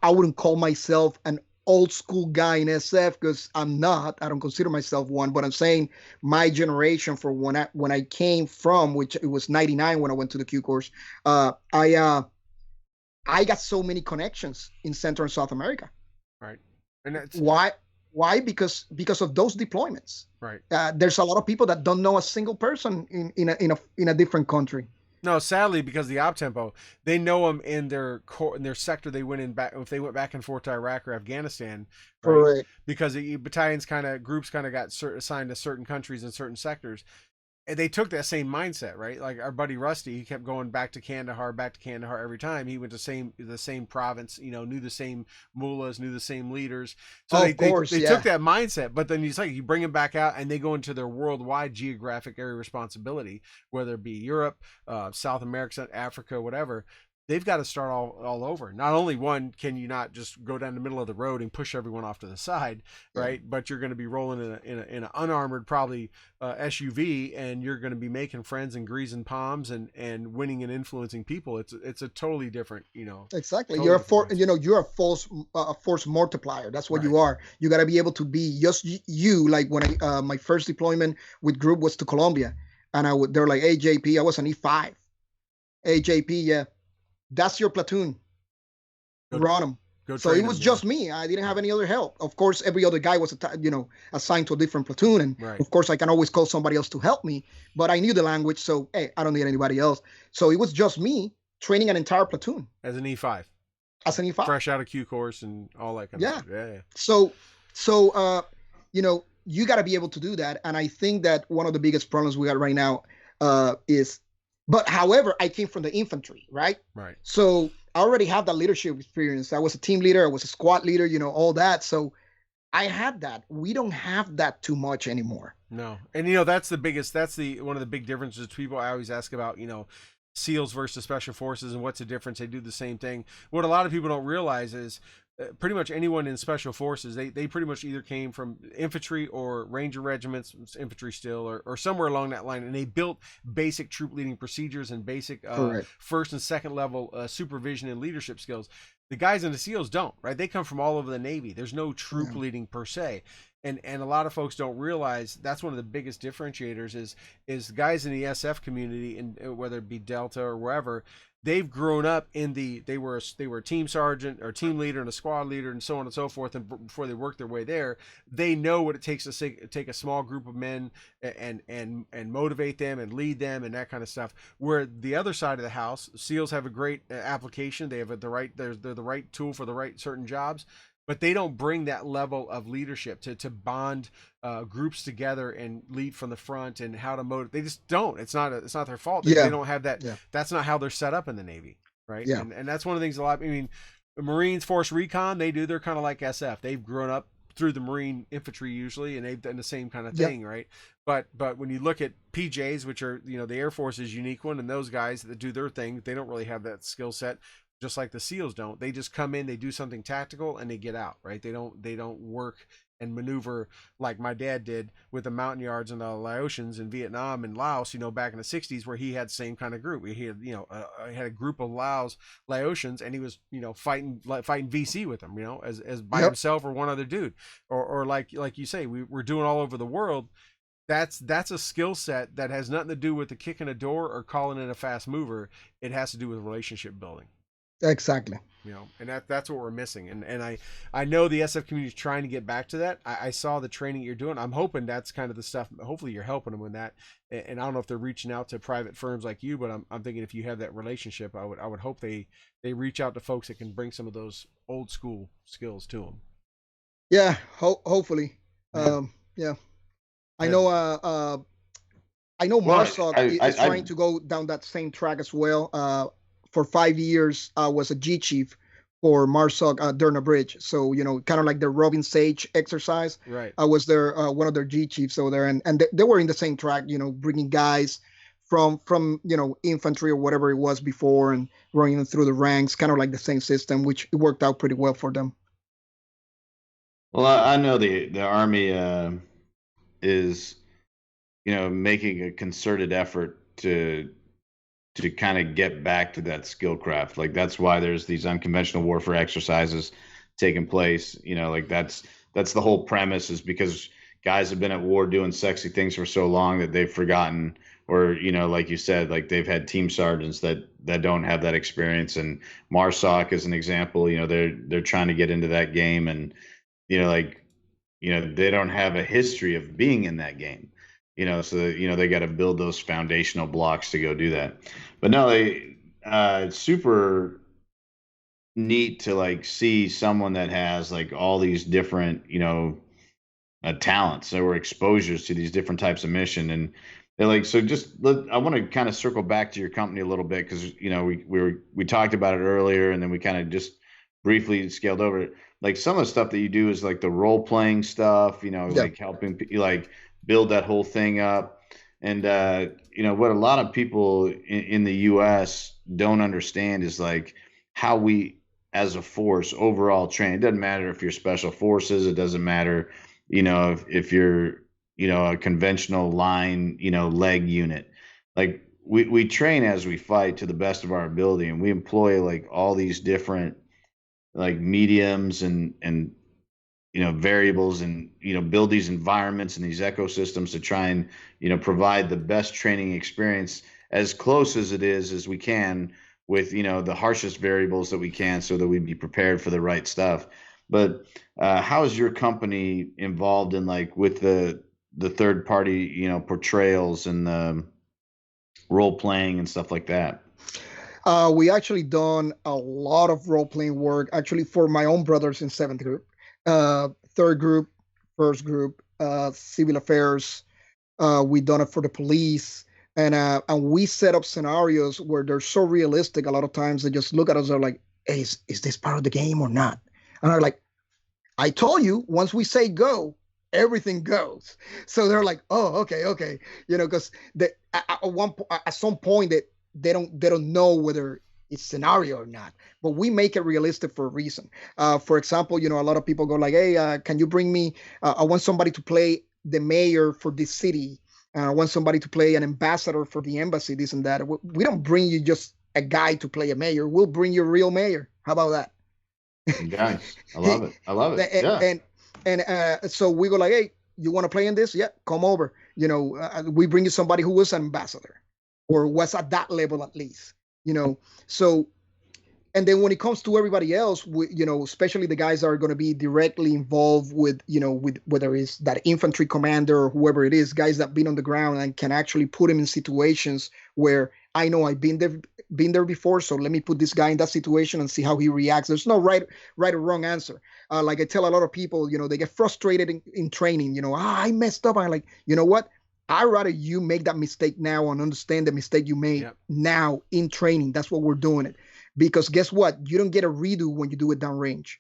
I wouldn't call myself an old school guy in SF because I'm not. I don't consider myself one, but I'm saying my generation for when I came from, which it was 99 when I went to the Q course. I got so many connections in Central and South America. Right. And that's why? Because of those deployments. Right. There's a lot of people that don't know a single person in a different country. No, sadly, because the op tempo, they know them in their sector. They went in back if they went back and forth to Iraq or Afghanistan, right? Correct. Because the battalions groups got assigned to certain countries and certain sectors, and they took that same mindset, right? Like our buddy Rusty, he kept going back to Kandahar every time. He went to the same province, knew the same mullahs, knew the same leaders. So they took that mindset, but then you bring them back out and they go into their worldwide geographic area responsibility, whether it be Europe, South America, Africa, whatever. They've got to start all over. Not only can you not just go down the middle of the road and push everyone off to the side, right? But you're going to be rolling in an unarmored, probably SUV, and you're going to be making friends and greasing palms and winning and influencing people. It's a totally different, Exactly. Totally you're a force multiplier. That's what you are. You got to be able to be just you. Like when my first deployment with group was to Colombia, and they're like, hey JP, I was an E5. Hey JP, yeah. That's your platoon. Run them. So it was just me. I didn't have any other help. Of course, every other guy was, assigned to a different platoon. And of course, I can always call somebody else to help me. But I knew the language, so hey, I don't need anybody else. So it was just me training an entire platoon as an E5. As an E5, fresh out of Q course and all that kind of stuff. Yeah. So you got to be able to do that. And I think that one of the biggest problems we got right now is. But however, I came from the infantry, right? Right. So I already have that leadership experience. I was a team leader. I was a squad leader, all that. So I had that. We don't have that too much anymore. No. And, that's one of the big differences people I always ask about, SEALs versus Special Forces and what's the difference. They do the same thing. What a lot of people don't realize is pretty much anyone in Special Forces, they pretty much either came from infantry or Ranger regiments, infantry still, or somewhere along that line, and they built basic troop leading procedures and basic first and second level supervision and leadership skills. The guys in the SEALs don't, right? They come from all over the Navy. There's no troop leading per se. And a lot of folks don't realize that's one of the biggest differentiators is guys in the SF community, and whether it be Delta or wherever, they've grown up they were a team sergeant or team leader and a squad leader and so on and so forth. And before they work their way there, they know what it takes to take a small group of men and motivate them and lead them and that kind of stuff. Where the other side of the house, SEALs have a great application. They have they're the right tool for the right certain jobs. But they don't bring that level of leadership to bond groups together and lead from the front and how to motivate. They just don't. It's not their fault. They don't have that. Yeah. That's not how they're set up in the Navy, right? Yeah. And that's one of the things the Marines Force Recon, they're kind of like SF. They've grown up through the Marine infantry usually, and they've done the same kind of thing, right? But when you look at PJs, which are the Air Force's unique one, and those guys that do their thing, they don't really have that skill set. Just like the SEALs don't. They just come in, they do something tactical, and they get out, right? They don't work and maneuver like my dad did with the mountain yards and the Laotians in Vietnam and Laos, back in the 60s, where he had the same kind of group. He had, had a group of Laotians, and he was, fighting VC with them, as by himself or one other dude, or like you say, we're doing all over the world. That's a skill set that has nothing to do with the kicking a door or calling in a fast mover. It has to do with relationship building. Exactly. And that's what we're missing. And I know the SF community is trying to get back to that. I saw the training you're doing. I'm hoping that's kind of the stuff. Hopefully you're helping them with that. And I don't know if they're reaching out to private firms like you, but I'm thinking if you have that relationship, I would hope they reach out to folks that can bring some of those old school skills to them. Yeah. Hopefully. Yeah. I know MARSOC is trying to go down that same track as well. For 5 years, I was a G chief for MARSOC Derna Bridge. So, kind of like the Robin Sage exercise. Right. I was there, one of their G chiefs over there, and they were in the same track, bringing guys from infantry or whatever it was before and running them through the ranks, kind of like the same system, which worked out pretty well for them. Well, I know the Army is, making a concerted effort to kind of get back to that skill craft. Like that's why there's these unconventional warfare exercises taking place. Like that's the whole premise, is because guys have been at war doing sexy things for so long that they've forgotten, or like you said, like they've had team sergeants that don't have that experience. And MARSOC is an example. They're trying to get into that game, and they don't have a history of being in that game. So they got to build those foundational blocks to go do that. But no, it's super neat to like see someone that has like all these different, talents or exposures to these different types of mission. And they're like, so I want to kind of circle back to your company a little bit, because, we talked about it earlier, and then we kind of just briefly scaled over it. Like some of the stuff that you do is like the role playing stuff, like helping like build that whole thing up. And, what a lot of people in the U.S. don't understand is like how we as a force overall train. It doesn't matter if you're special forces. It doesn't matter, if you're, a conventional line, leg unit. Like we train as we fight to the best of our ability, and we employ like all these different like mediums and variables, and build these environments and these ecosystems to try and provide the best training experience as close as it is as we can, with the harshest variables that we can, so that we be prepared for the right stuff. But how is your company involved in like with the third party portrayals and the role playing and stuff like that? We actually done a lot of role playing work actually for my own brothers in 7th group. Third group, first group, civil affairs. We done it for the police, and we set up scenarios where they're so realistic. A lot of times they just look at us, they're like, "Hey, is this part of the game or not?" And I'm like, "I told you, once we say go, everything goes." So they're like, "Oh, okay," because at some point that they don't know whether it's scenario or not, but we make it realistic for a reason. For example, a lot of people go like, "Hey, can you bring me? I want somebody to play the mayor for this city. I want somebody to play an ambassador for the embassy, this and that." We don't bring you just a guy to play a mayor. We'll bring you a real mayor. How about that? Guys, I love it. And so we go like, "Hey, you want to play in this? Yeah, come over." We bring you somebody who was an ambassador or was at that level at least. So, and then when it comes to everybody else, especially the guys that are going to be directly involved with whether it's that infantry commander or whoever it is, guys that been on the ground and can actually put him in situations where I know I've been there before. So let me put this guy in that situation and see how he reacts. There's no right or wrong answer. Like I tell a lot of people, they get frustrated in training, I messed up. I'm like, you know what? I'd rather you make that mistake now and understand the mistake you made now in training. That's what we're doing it. Because guess what? You don't get a redo when you do it downrange.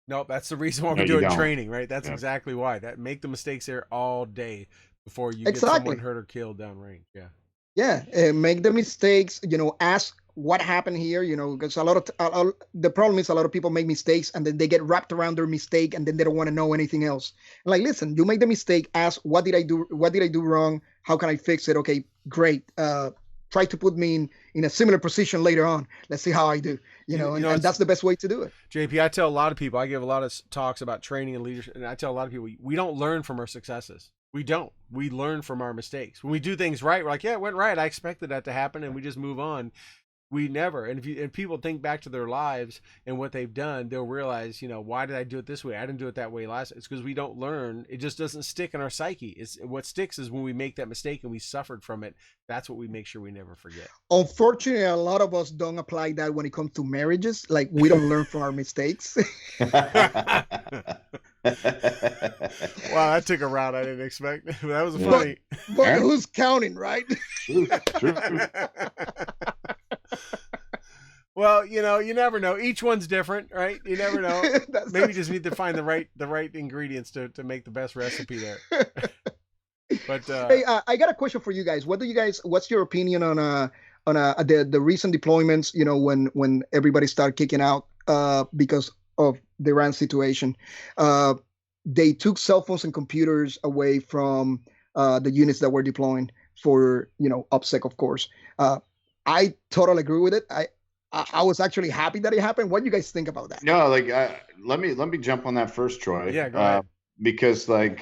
Nope, that's the reason why we do it in training, right? That's exactly why. That make the mistakes there all day before you get someone hurt or killed downrange. Yeah. Yeah, make the mistakes, ask what happened here, because the problem is a lot of people make mistakes and then they get wrapped around their mistake and then they don't want to know anything else. Like, listen, you made the mistake, ask, what did I do wrong? How can I fix it? Okay, great. Try to put me in a similar position later on. Let's see how I do, and that's the best way to do it. JP, I tell a lot of people, I give a lot of talks about training and leadership, and I tell a lot of people, we don't learn from our successes. We don't. We learn from our mistakes. When we do things right, we're like, yeah, it went right. I expected that to happen, and we just move on. We never. And if people think back to their lives and what they've done, they'll realize, why did I do it this way? I didn't do it that way last. It's because we don't learn. It just doesn't stick in our psyche. It's what sticks is when we make that mistake and we suffered from it. That's what we make sure we never forget. Unfortunately, a lot of us don't apply that when it comes to marriages. Like, we don't learn from our mistakes. Wow, that took a route I didn't expect. That was funny. But who's counting, right? True. Well, you never know. Each one's different, right? You never know. Maybe you just need to find the right ingredients to make the best recipe there. But hey, I got a question for you guys. What's your opinion on the recent deployments? When everybody started kicking out because of the Iran situation, they took cell phones and computers away from the units that were deploying for OPSEC, of course. I totally agree with it. I was actually happy that it happened. What do you guys think about that? No, like let me jump on that first, Troy. Yeah, go ahead. Because I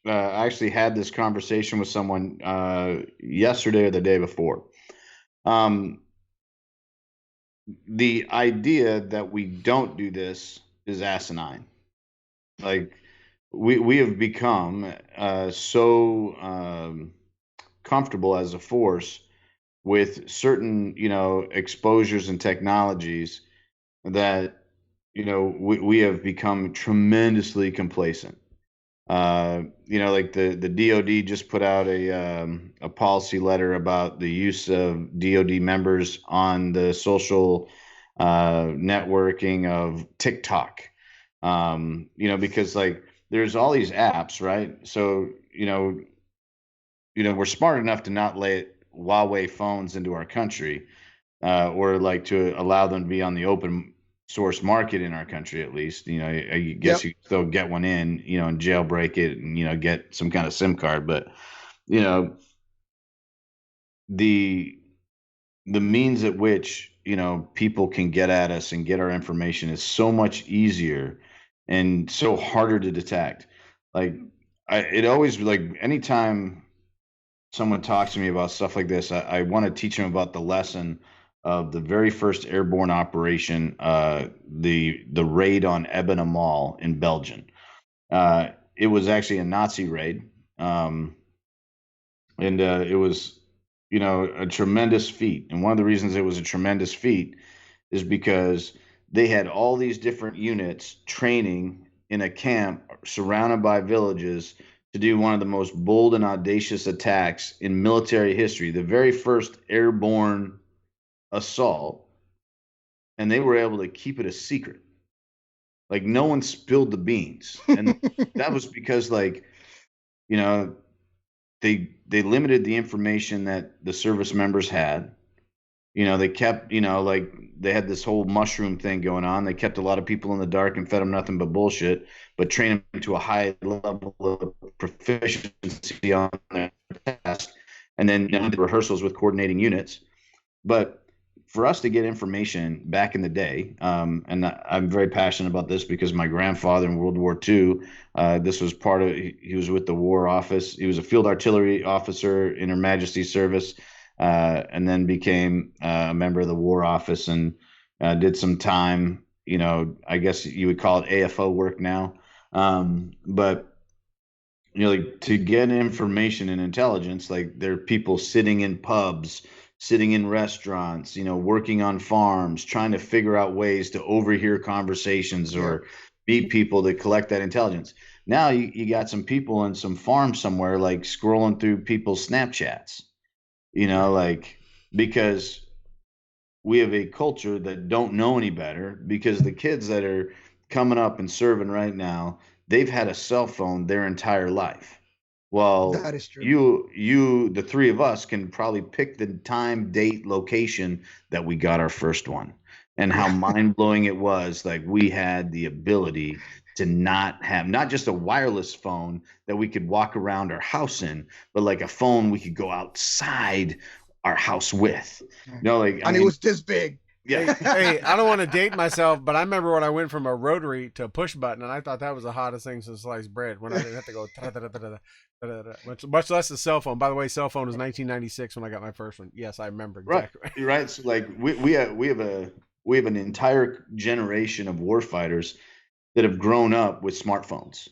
actually had this conversation with someone yesterday or the day before. The idea that we don't do this is asinine. Like we have become so comfortable as a force with certain exposures and technologies that we have become tremendously complacent. Like the DoD just put out a policy letter about the use of DoD members on the social networking of TikTok. Because like there's all these apps, right? So we're smart enough to not let Huawei phones into our country, or like to allow them to be on the open source market in our country, at least. I guess you still get one in, and jailbreak it and, get some kind of SIM card. But, the means at which, people can get at us and get our information is so much easier and so harder to detect. Like it always, like, anytime someone talks to me about stuff like this, I want to teach them about the lesson of the very first airborne operation, the raid on Ebene Mall in Belgium. It was actually a Nazi raid, and it was, a tremendous feat. And one of the reasons it was a tremendous feat is because they had all these different units training in a camp surrounded by villages to do one of the most bold and audacious attacks in military history, the very first airborne assault, and they were able to keep it a secret. Like no one spilled the beans, and that was because, like, they limited the information that the service members had. They kept, like they had this whole mushroom thing going on. They kept a lot of people in the dark and fed them nothing but bullshit, but trained them to a high level of proficiency on their task, and then the rehearsals with coordinating units. But for us to get information back in the day, and I'm very passionate about this because my grandfather in World War II, this was part of, he was with the War Office. He was a field artillery officer in Her Majesty's service, and then became a member of the War Office and did some time, I guess you would call it AFO work now. But, like to get information and intelligence, like there are people sitting in pubs, sitting in restaurants, working on farms, trying to figure out ways to overhear conversations or meet people to collect that intelligence. Now you got some people in some farm somewhere, like scrolling through people's Snapchats, like, because we have a culture that don't know any better, because the kids that are coming up and serving right now, they've had a cell phone their entire life. Well, that is true. You, the three of us can probably pick the time, date, location that we got our first one, and how mind blowing it was. Like we had the ability to not just a wireless phone that we could walk around our house in, but like a phone we could go outside our house with. And it was this big. Yeah. Hey, I don't want to date myself, but I remember when I went from a rotary to a push button, and I thought that was the hottest thing since sliced bread. When I didn't have to go much less a cell phone. By the way, cell phone was 1996 when I got my first one. Yes, I remember exactly. Right. You're right. So like we have an entire generation of warfighters that have grown up with smartphones,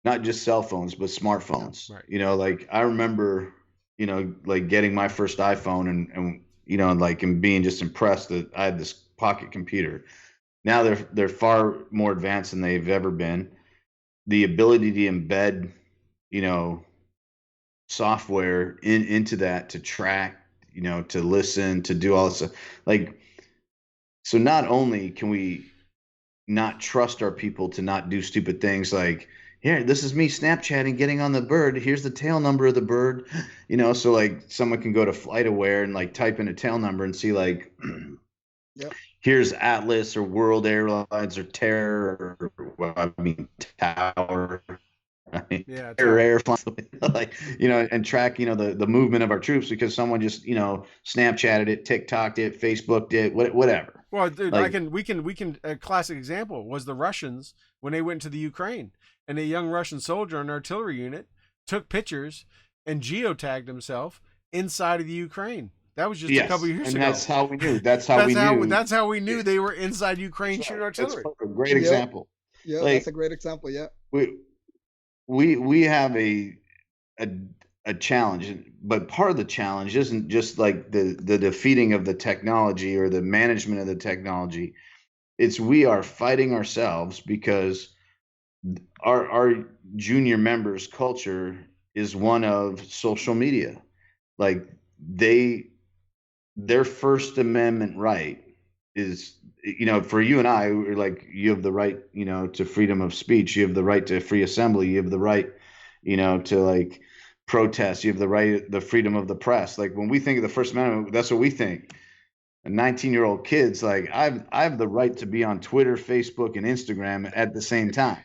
not just cell phones, but smartphones. Right. Like I remember, like getting my first iPhone and and being just impressed that I had this pocket computer. Now they're far more advanced than they've ever been. The ability to embed, software into that to track, to listen, to do all this stuff. Like So not only can we not trust our people to not do stupid things like, here, this is me Snapchatting, getting on the bird. Here's the tail number of the bird, so like someone can go to FlightAware and like type in a tail number and see like, Yep. here's Atlas or World Airlines or Terror, or Tower. Right? Yeah, Air like and track the movement of our troops because someone just Snapchatted it, TikToked it, Facebooked it, whatever. Well, dude, like, we can. A classic example was the Russians when they went to the Ukraine, and a young Russian soldier in an artillery unit took pictures and geotagged himself inside of the Ukraine. That was just a couple years ago. And that's how we knew. That's how we knew they were inside Ukraine shooting artillery. That's a great example. Yeah, that's a great example. Yeah. We have a challenge, but part of the challenge isn't just like the defeating of the technology or the management of the technology. It's we are fighting ourselves because our junior members' culture is one of social media. Like their First Amendment right is, for you and I, we're like, you have the right, to freedom of speech. You have the right to free assembly. You have the right, to like protest. You have the right, the freedom of the press. Like when we think of the First Amendment, that's what we think. A 19-year-old kid's like, I have the right to be on Twitter, Facebook, and Instagram at the same time.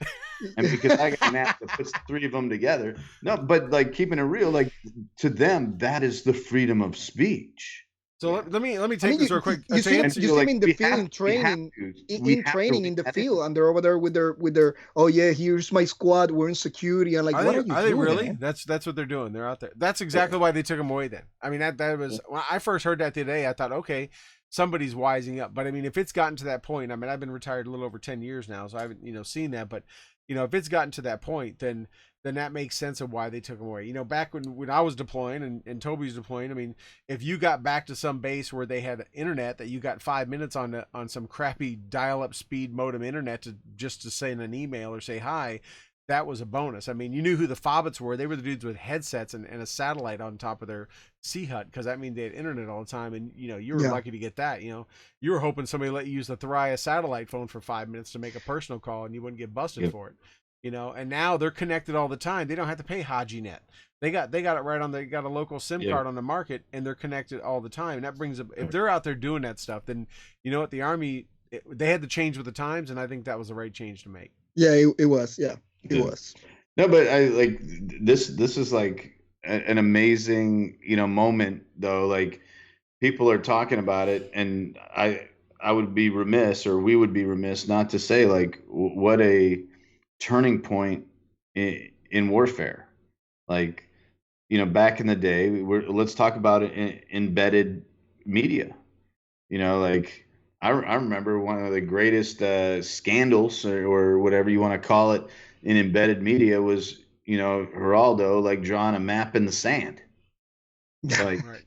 And because I got an app that puts the three of them together. No, but like keeping it real, like to them, that is the freedom of speech. So let me take this real quick. You see them in the field in training, in the field, and they're over there with their oh yeah, here's my squad, we're in security, and like are what they, are you are doing, they really? man? That's what they're doing. They're out there. That's exactly why they took them away. Then I mean that was when I first heard that today. I thought, okay, somebody's wising up. But I mean, if it's gotten to that point, I mean, I've been retired a little over 10 years now, so I haven't seen that. But if it's gotten to that point, then that makes sense of why they took them away. Back when I was deploying and Toby was deploying, I mean, if you got back to some base where they had internet that you got 5 minutes on some crappy dial-up speed modem internet to send an email or say hi, that was a bonus. I mean, you knew who the Fobbits were. They were the dudes with headsets and a satellite on top of their sea hut because that means they had internet all the time. And, you were lucky to get that. You were hoping somebody let you use the Thuraya satellite phone for 5 minutes to make a personal call and you wouldn't get busted for it. And now they're connected all the time. They don't have to pay HajiNet. They got it right on. They got a local SIM card on the market, and they're connected all the time. And that brings up, if they're out there doing that stuff, then you know what, the Army they had to change with the times, and I think that was the right change to make. Yeah, it was. Yeah, it was. No, but I like this. This is like an amazing moment though. Like people are talking about it, and I would be remiss, or we would be remiss, not to say like what a turning point in warfare. Like back in the day, let's talk about it embedded media. Like I remember one of the greatest scandals or whatever you want to call it in embedded media was Geraldo like drawing a map in the sand. Like Right.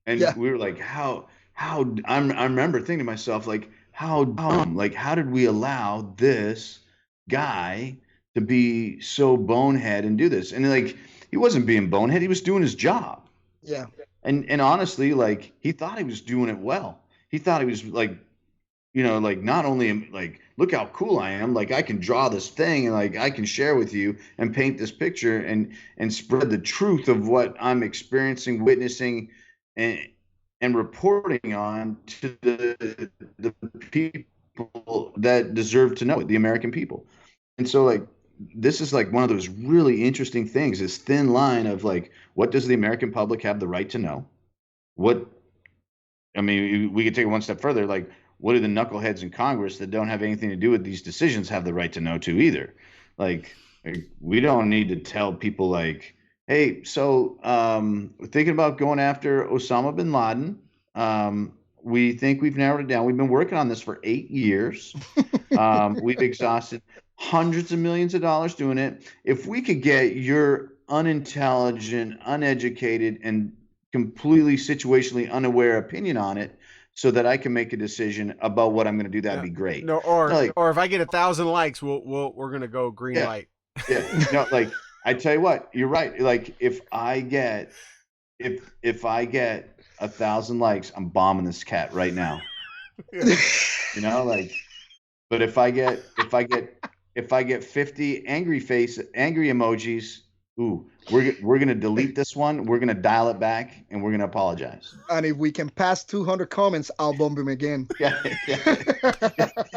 And we were like, how I remember thinking to myself like, how did we allow this guy to be so bonehead and do this? And like he wasn't being bonehead, he was doing his job. Yeah. And honestly, like he thought he was doing it well. He thought he was like not only like, look how cool I am, like I can draw this thing and like I can share with you and paint this picture and spread the truth of what I'm experiencing, witnessing, and reporting on to the people that deserve to know it, the American people. And so like this is like one of those really interesting things, this thin line of like, what does the American public have the right to know? We could take it one step further. Like, what do the knuckleheads in Congress that don't have anything to do with these decisions have the right to know too either? Like we don't need to tell people like, hey, so we're thinking about going after Osama bin Laden. We think we've narrowed it down. We've been working on this for 8 years. We've exhausted hundreds of millions of dollars doing it. If we could get your unintelligent, uneducated, and completely situationally unaware opinion on it so that I can make a decision about what I'm going to do, that'd be great. No, or if I get 1,000 likes, we're going to go green light. Yeah. No, like I tell you what, you're right. Like if I get 1,000 likes, I'm bombing this cat right now. You know, like, but if I get 50 angry emojis, ooh, we're gonna delete this one. We're gonna dial it back, and we're gonna apologize. And if we can pass 200 comments, I'll bomb him again. Yeah.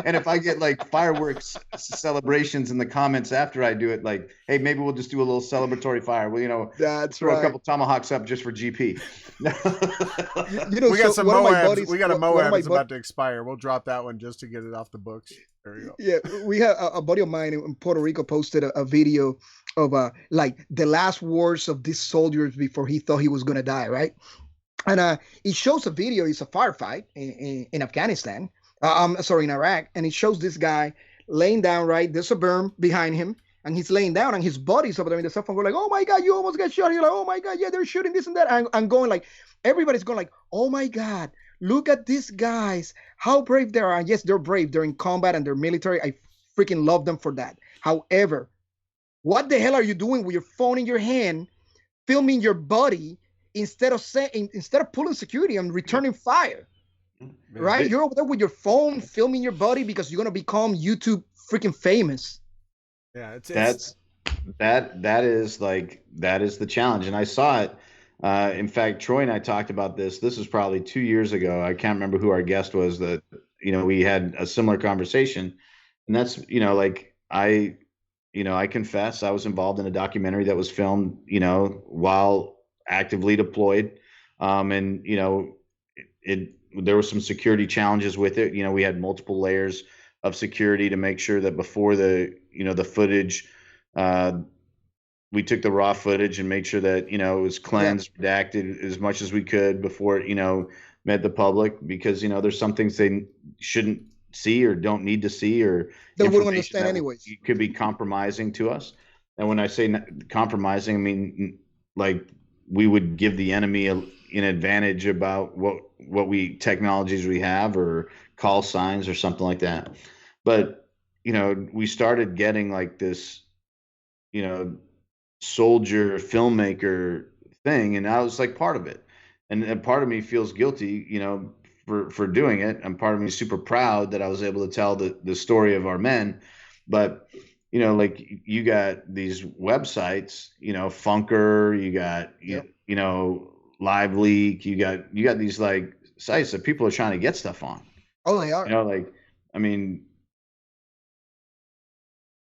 And if I get like fireworks celebrations in the comments after I do it, like, hey, maybe we'll just do a little celebratory fire. Well, that's throw right. a couple tomahawks up just for GP. We got some Moabs. We got a Moab that's about to expire. We'll drop that one just to get it off the books. There we go. Yeah, we have a buddy of mine in Puerto Rico posted a video of like the last words of these soldiers before he thought he was gonna die, right? And it shows a video. It's a firefight in Afghanistan. Sorry, in Iraq, and it shows this guy laying down. Right, there's a berm behind him, and he's laying down, and his buddies over there in the cell phone go like, "Oh my God, you almost got shot." You're like, "Oh my God, yeah, they're shooting this and that." And I'm going like, everybody's going like, "Oh my God, look at these guys, how brave they are." And yes, they're brave. They're in combat and they're military. I freaking love them for that. However, what the hell are you doing with your phone in your hand, filming your buddy instead of pulling security and returning fire? Right? You're over there with your phone filming your buddy because you're gonna become YouTube freaking famous. Yeah, that is the challenge, and I saw it. In fact, Troy and I talked about this. This was probably 2 years ago. I can't remember who our guest was. That we had a similar conversation, and that's like I confess I was involved in a documentary that was filmed while actively deployed, and there were some security challenges with it. We had multiple layers of security to make sure that before the footage, we took the raw footage and made sure that it was cleansed, redacted as much as we could before it met the public, because there's some things they shouldn't see or don't need to see, or they wouldn't understand anyways. It could be compromising to us. And when I say compromising, I mean like we would give the enemy an advantage about what technologies we have or call signs or something like that. But we started getting like this soldier filmmaker thing, and I was like part of it, and part of me feels guilty for doing it, and part of me is super proud that I was able to tell the story of our men. But like you got these websites, Funker, you got Live Leak, you got these like sites that people are trying to get stuff on. Oh, they are. Like, I mean,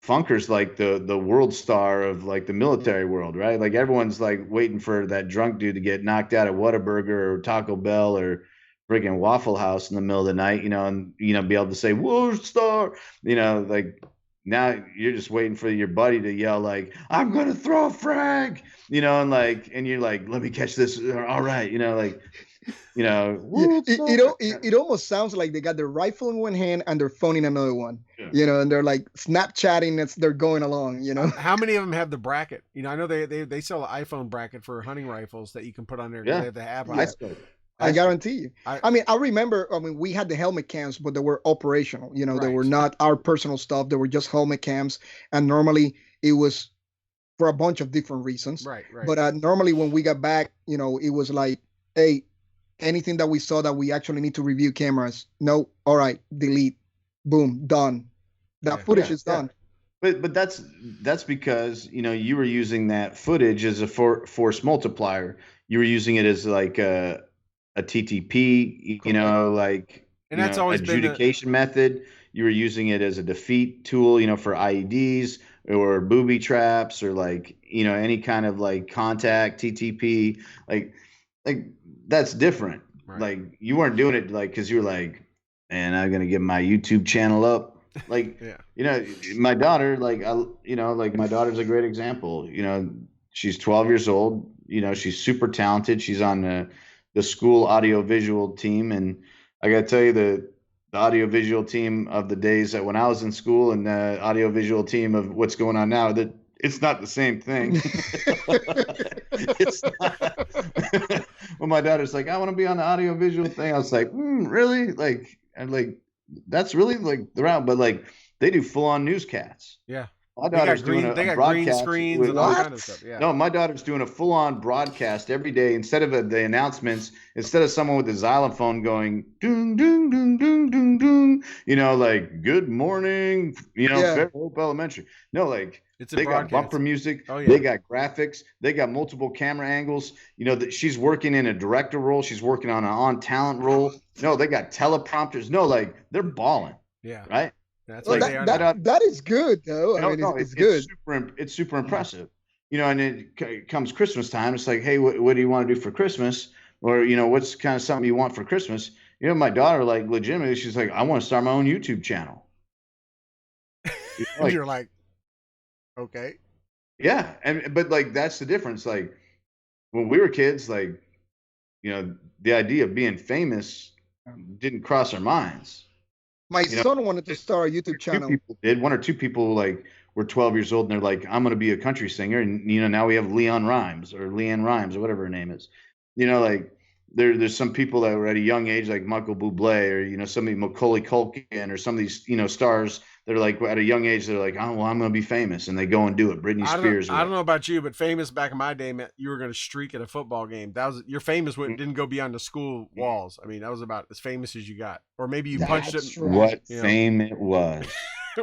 Funker's like the world star of like the military world, right? Like everyone's like waiting for that drunk dude to get knocked out at Whataburger or Taco Bell or freaking Waffle House in the middle of the night, and be able to say world star, like now you're just waiting for your buddy to yell like, "I'm gonna throw a frag," and you're like, "Let me catch this." All right, it almost sounds like they got their rifle in one hand and their phone in another one. Yeah. And they're like Snapchatting as they're going along. How many of them have the bracket? I know they sell an iPhone bracket for hunting rifles that you can put on there. Yeah, they have the app. I guarantee you. I remember, we had the helmet cams, but they were operational. They were not our personal stuff. They were just helmet cams. And normally it was for a bunch of different reasons. Right. But normally when we got back, it was like, hey, anything that we saw that we actually need to review cameras. No. All right. Delete. Boom. Done. That footage is done. But that's because, you were using that footage as a force multiplier. You were using it as like a TTP, and that's always adjudication method. You were using it as a defeat tool, for IEDs or booby traps or like, any kind of like contact TTP, like that's different. Right. Like you weren't doing it like, cause you were like, man, I'm going to get my YouTube channel up. Like, my daughter, like, my daughter's a great example. She's 12 years old, she's super talented. She's on the school audio-visual team, and I got to tell you, the audio-visual team of the days that when I was in school and the audio-visual team of what's going on now, that it's not the same thing. It's not. When my daughter's like, I want to be on the audio-visual thing, I was like, really? Like, and like that's really like the route, but like they do full-on newscasts. Yeah. My daughter's doing a they got green broadcast screens with, and all kind of stuff. Yeah. No, my daughter's doing a full-on broadcast every day. Instead of the announcements, instead of someone with a xylophone going doom doom doom doom doom doom, like good morning, Fairhope Elementary. No, like they got bumper music. Oh, yeah. They got graphics. They got multiple camera angles. That she's working in a director role. She's working on an on-talent role. No, they got teleprompters. No, like they're balling. Yeah. Right. That's well, like that is good though. I mean, it's good. It's super impressive. And it comes Christmas time. It's like, hey, what do you want to do for Christmas? Or what's kind of something you want for Christmas? My daughter, like, legitimately, she's like, I want to start my own YouTube channel. Like, you're like, okay. Yeah, but like that's the difference. Like when we were kids, like the idea of being famous didn't cross our minds. My son wanted to start a YouTube channel. One or two people like were 12 years old and they're like, I'm going to be a country singer. And, now we have Leanne Rhymes or whatever her name is. Like there's some people that were at a young age, like Michael Bublé or, somebody, Macaulay Culkin or some of these, stars that are like at a young age, they're like, oh, well, I'm going to be famous. And they go and do it. Britney Spears. I don't know about you, but famous back in my day meant you were going to streak at a football game. Your famous didn't go beyond the school walls. I mean, that was about as famous as you got. Or maybe you punched it. Right. What fame it was.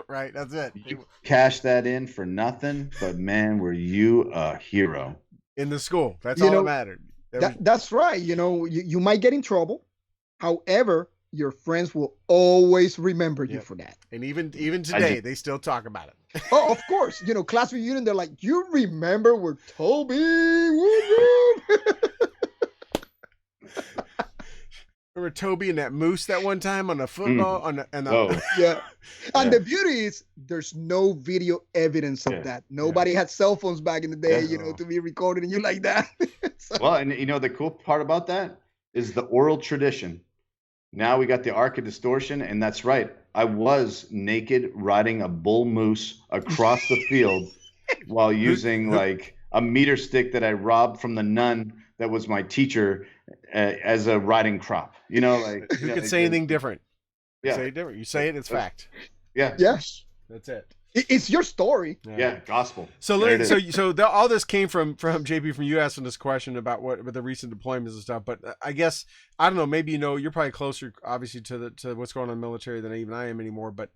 Right, that's it. You cash that in for nothing, but man, were you a hero. In the school. That's all that mattered. That's right. You might get in trouble. However, your friends will always remember you for that. And even today, they still talk about it. Oh, of course. Class reunion, they're like, you remember where Toby? Remember Toby and that moose that one time on the football? Yeah. And the beauty is there's no video evidence of that. Nobody had cell phones back in the day, to be recorded and you like that. Well, and the cool part about that is the oral tradition. Now we got the arc of distortion, and that's right. I was naked riding a bull moose across the field while using like a meter stick that I robbed from the nun that was my teacher as a riding crop. Who could say anything different? Yeah. Say it different. You say it, it's fact. Yeah. Yes. That's it. It's your story. Yeah, gospel. So all this came from JP, from you asking this question about with the recent deployments and stuff. But I guess I don't know. Maybe you're probably closer, obviously, to what's going on in the military than even I am anymore. But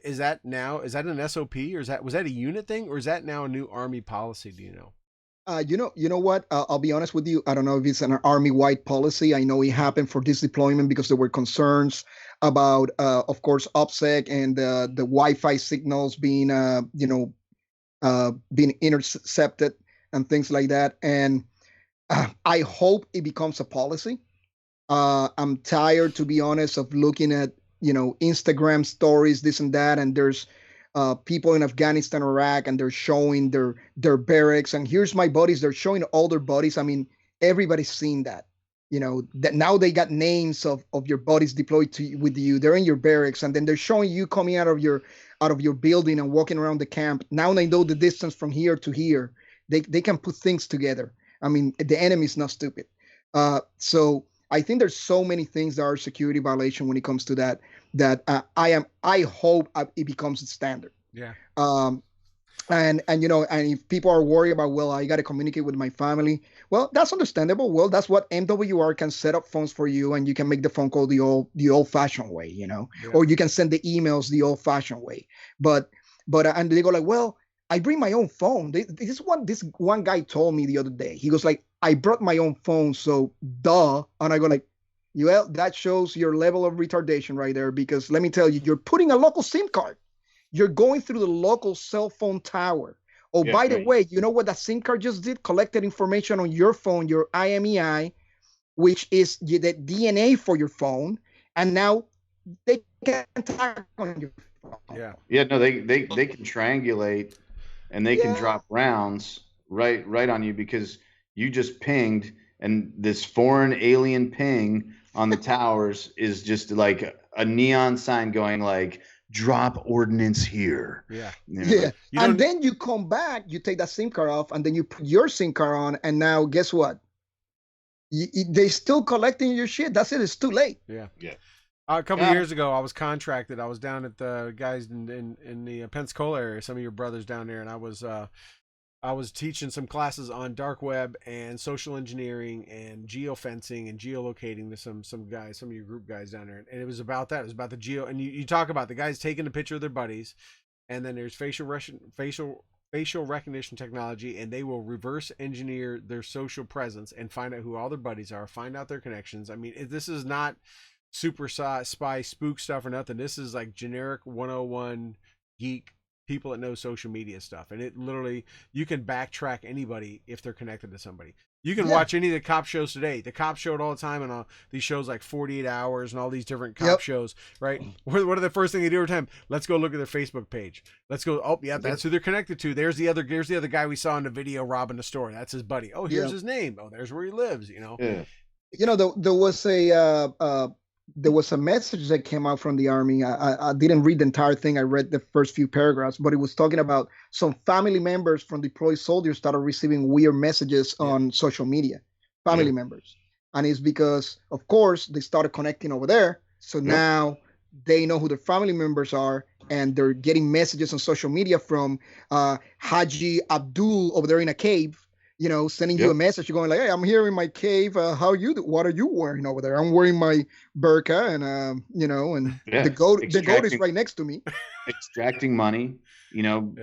is that an SOP or was that a unit thing or is that now a new Army policy? Do you know? You know what? I'll be honest with you. I don't know if it's an Army-wide policy. I know it happened for this deployment because there were concerns about, of course, OPSEC and the Wi-Fi signals being, being intercepted and things like that. And I hope it becomes a policy. I'm tired, to be honest, of looking at, Instagram stories, this and that, and there's people in Afghanistan, Iraq, and they're showing their barracks. And here's my buddies. They're showing all their buddies. I mean, everybody's seen that. That now they got names of your buddies deployed with you. They're in your barracks, and then they're showing you coming out of your building and walking around the camp. Now they know the distance from here to here. They can put things together. I mean, the enemy's not stupid. So I think there's so many things that are security violation when it comes to that. I hope it becomes a standard. Yeah. And if people are worried about, well, I got to communicate with my family. Well, that's understandable. Well, that's what MWR can set up phones for you, and you can make the phone call the old-fashioned way, or you can send the emails the old-fashioned way. But and they go like, well, I bring my own phone. This one guy told me the other day. He goes like, I brought my own phone, so duh. And I go like, well, that shows your level of retardation right there, because let me tell you, you're putting a local SIM card. You're going through the local cell phone tower. Oh, by the way, you know what that SIM card just did? Collected information on your phone, your IMEI, which is the DNA for your phone. And now they can tag on your phone. Yeah. Yeah, no, they can triangulate and they can drop rounds right on you because you just pinged, and this foreign alien ping on the towers is just like a neon sign going like, drop ordnance here. Yeah. And then you come back, you take that SIM card off, and then you put your SIM card on, and now guess what? They still collecting your shit. That's it. It's too late. Yeah. A couple of years ago, I was contracted. I was down at the guys in the Pensacola area. Some of your brothers down there, and I was teaching some classes on dark web and social engineering and geofencing and geolocating to some guys, some of your group guys down there. And it was about that. It was about the geo. And you talk about the guys taking a picture of their buddies, and then there's facial recognition technology, and they will reverse engineer their social presence and find out who all their buddies are, find out their connections. I mean, this is not super spy spook stuff or nothing. This is like generic 101 geek people that know social media stuff, and it literally, you can backtrack anybody if they're connected to somebody. You can watch any of the cop shows today. The cops show it all the time, and these shows like 48 Hours and all these different cop shows, right? What are the first thing they do every time? Let's go look at their Facebook page. Let's go. Oh yeah, that's who they're connected to. There's the other guy we saw in the video robbing the store. That's his buddy. Oh, here's his name. Oh, there's where he lives. You know. Yeah. You know, there was a message that came out from the Army. I didn't read the entire thing. I read the first few paragraphs, but it was talking about some family members from deployed soldiers started receiving weird messages on social media, family members. And it's because, of course, they started connecting over there. So now they know who their family members are, and they're getting messages on social media from Haji Abdul over there in a cave, you know, sending you a message. You're going like, hey, I'm here in my cave. How you do? What are you wearing over there? I'm wearing my burqa, and you know, and the goat is right next to me. Extracting money, you know,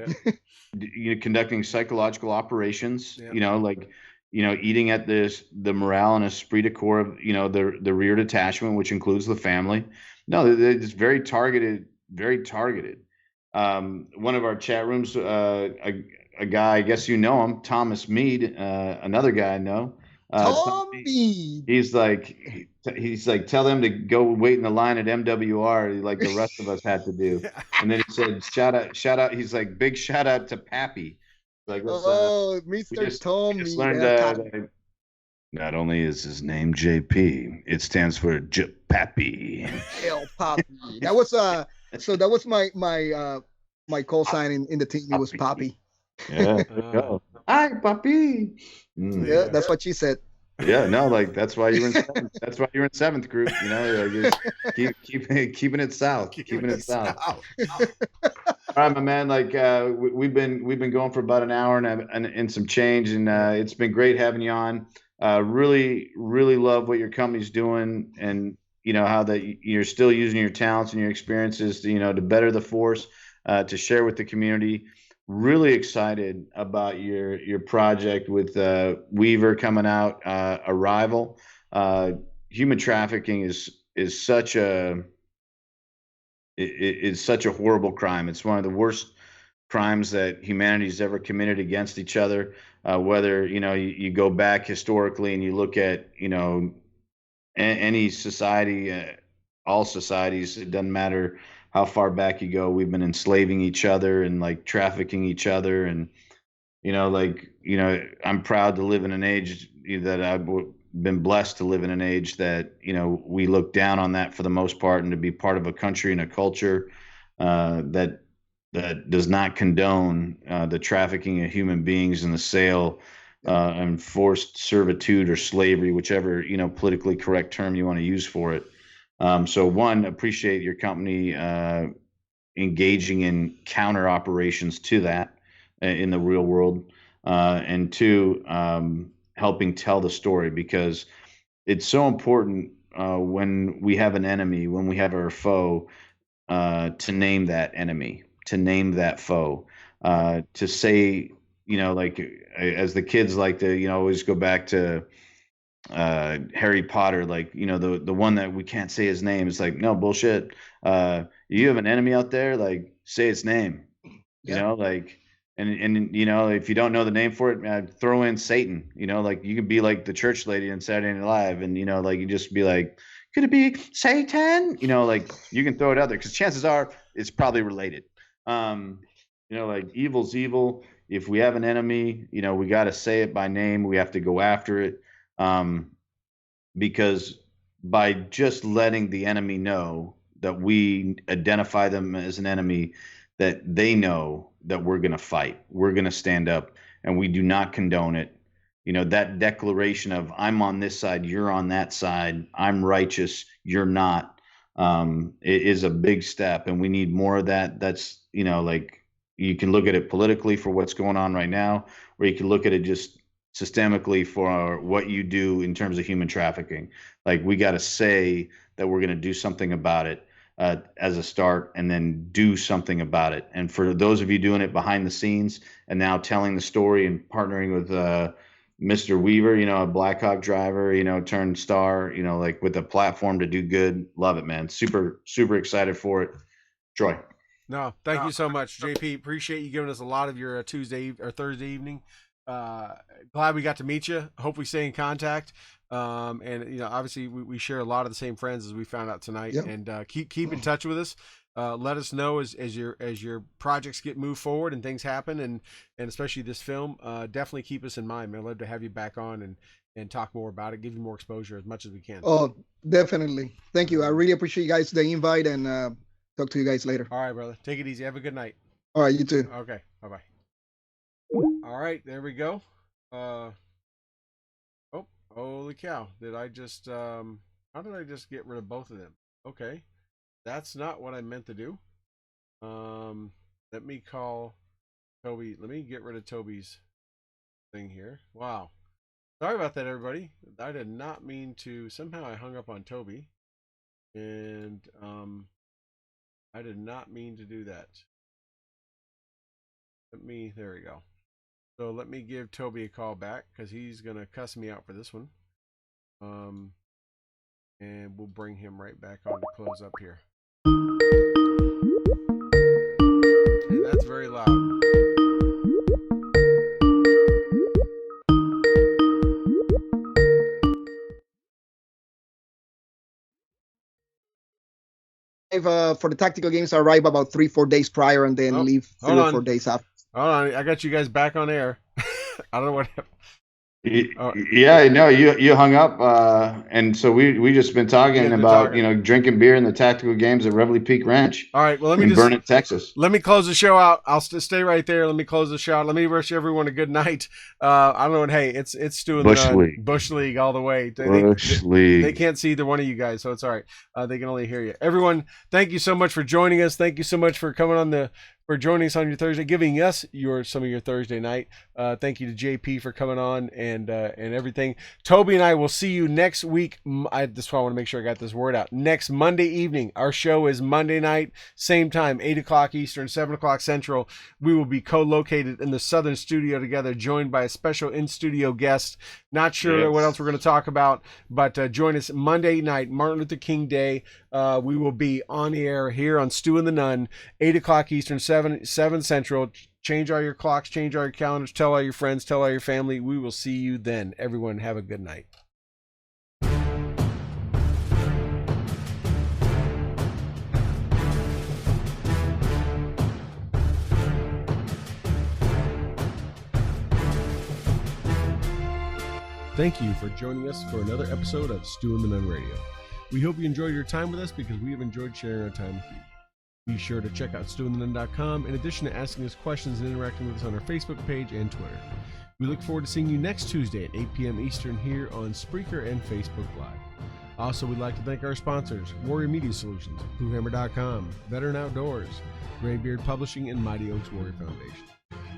conducting psychological operations, you know, like, you know, eating at the morale and esprit de corps of, you know, the rear detachment, which includes the family. No, it's very targeted, very targeted. One of our chat rooms, a guy, I guess you know him, Thomas Mead, another guy I know. Tom Mead. He's like, tell them to go wait in the line at MWR like the rest of us had to do. And then he said, shout out. He's like, big shout out to Pappy. Like, Mr. Tom Mead. Not only is his name JP, it stands for Pappy. El Pappy. That was so that was my call sign in the team. It was Pappy. Yeah. Hi, Papi. Yeah, that's what she said. Yeah, no, like that's why you're in seventh. That's why you're in seventh group. You know, like, keeping it south, keeping it south. All right, my man. Like we've been going for about an hour and some change, and it's been great having you on. Really love what your company's doing, and you know how that you're still using your talents and your experiences to, you know, to better the force, to share with the community. Really excited about your project with Weaver coming out, Arrival. Human trafficking is such a horrible crime. It's one of the worst crimes that humanity's ever committed against each other. Whether, you know, you go back historically and you look at, you know, any society, all societies, it doesn't matter how far back you go, we've been enslaving each other and like trafficking each other. And, you know, like, you know, I'm proud to live in an age that I've been blessed to live in an age that, you know, we look down on that for the most part, and to be part of a country and a culture that does not condone the trafficking of human beings and the sale and forced servitude or slavery, whichever, you know, politically correct term you want to use for it. So one, appreciate your company engaging in counter operations to that in the real world, and two, helping tell the story, because it's so important when we have an enemy, when we have our foe, to name that enemy, to name that foe, to say, you know, like as the kids like to, you know, always go back to Harry Potter, like, you know, the one that we can't say his name. It's like, no, bullshit. You have an enemy out there, like, say its name, you know, like, and you know, if you don't know the name for it, throw in Satan, you know, like you could be like the church lady in Saturday Night Live, and, you know, like you just be like, could it be Satan? You know, like you can throw it out there, because chances are it's probably related. You know, like evil's evil. If we have an enemy, you know, we got to say it by name. We have to go after it. Because by just letting the enemy know that we identify them as an enemy, that they know that we're going to fight, we're going to stand up, and we do not condone it. You know, that declaration of I'm on this side, you're on that side, I'm righteous, you're not, it is a big step, and we need more of that. That's, like, you can look at it politically for what's going on right now, or you can look at it just systemically for what you do in terms of human trafficking. Like, we got to say that we're going to do something about it as a start, and then do something about it. And for those of you doing it behind the scenes and now telling the story and partnering with Mr. Weaver, a Black Hawk driver, turned star, like, with a platform to do good. Love it, man. Super, super excited for it. Troy. No, thank you so much, JP. Appreciate you giving us a lot of your Tuesday or Thursday evening. Glad we got to meet you. Hope we stay in contact. And obviously we share a lot of the same friends as we found out tonight. Yep. And keep in touch with us. Let us know as your projects get moved forward and things happen, and especially this film. Definitely keep us in mind, man. I'd love to have you back on and talk more about it, give you more exposure as much as we can. Oh, definitely. Thank you. I really appreciate you guys the invite, and talk to you guys later. All right, brother. Take it easy. Have a good night. All right, you too. Okay. Bye-bye. All right, there we go. Oh, holy cow. Did I just how did I just get rid of both of them? Okay. That's not what I meant to do. Let me call Toby. Let me get rid of Toby's thing here. Wow. Sorry about that, everybody. I did not mean to. Somehow I hung up on Toby. And I did not mean to do that. There we go. So let me give Toby a call back, because he's going to cuss me out for this one. And we'll bring him right back on to close up here. And that's very loud. For the tactical games, I arrive about 3-4 days prior, and then leave 3 or 4 days after. Hold on, I got you guys back on air. I don't know what happened. Yeah, no, you hung up, and so we just been talking about drinking beer in the tactical games at Reveille Peak Ranch. All right, well, let me in Burnet, Texas. Let me close the show out. I'll stay right there. Let me close the show out. Let me wish everyone a good night. I don't know what. Hey, it's Stew and The Nunn. Bush League all the way. They can't see either one of you guys, so it's all right. They can only hear you. Everyone, thank you so much for joining us. Thank you so much for coming on for joining us on your Thursday, giving us some of your Thursday night. Thank you to JP for coming on and everything. Toby and I will see you next week. This is why I want to make sure I got this word out. Next Monday evening. Our show is Monday night, same time, 8 o'clock Eastern, 7 o'clock Central. We will be co-located in the Southern studio together, joined by a special in-studio guest. Not sure what else we're going to talk about, but join us Monday night, Martin Luther King Day. We will be on the air here on Stew and The Nunn, 8 o'clock Eastern, 7 Central. Change all your clocks, change all your calendars, tell all your friends, tell all your family. We will see you then. Everyone, have a good night. Thank you for joining us for another episode of Stew and The Nunn Radio. We hope you enjoyed your time with us, because we have enjoyed sharing our time with you. Be sure to check out stewandthenunn.com in addition to asking us questions and interacting with us on our Facebook page and Twitter. We look forward to seeing you next Tuesday at 8 p.m. Eastern here on Spreaker and Facebook Live. Also, we'd like to thank our sponsors, Warrior Media Solutions, BlueHammer.com, Veteran Outdoors, Graybeard Publishing, and Mighty Oaks Warrior Foundation.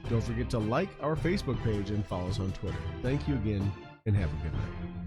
Don't forget to like our Facebook page and follow us on Twitter. Thank you again, and have a good night.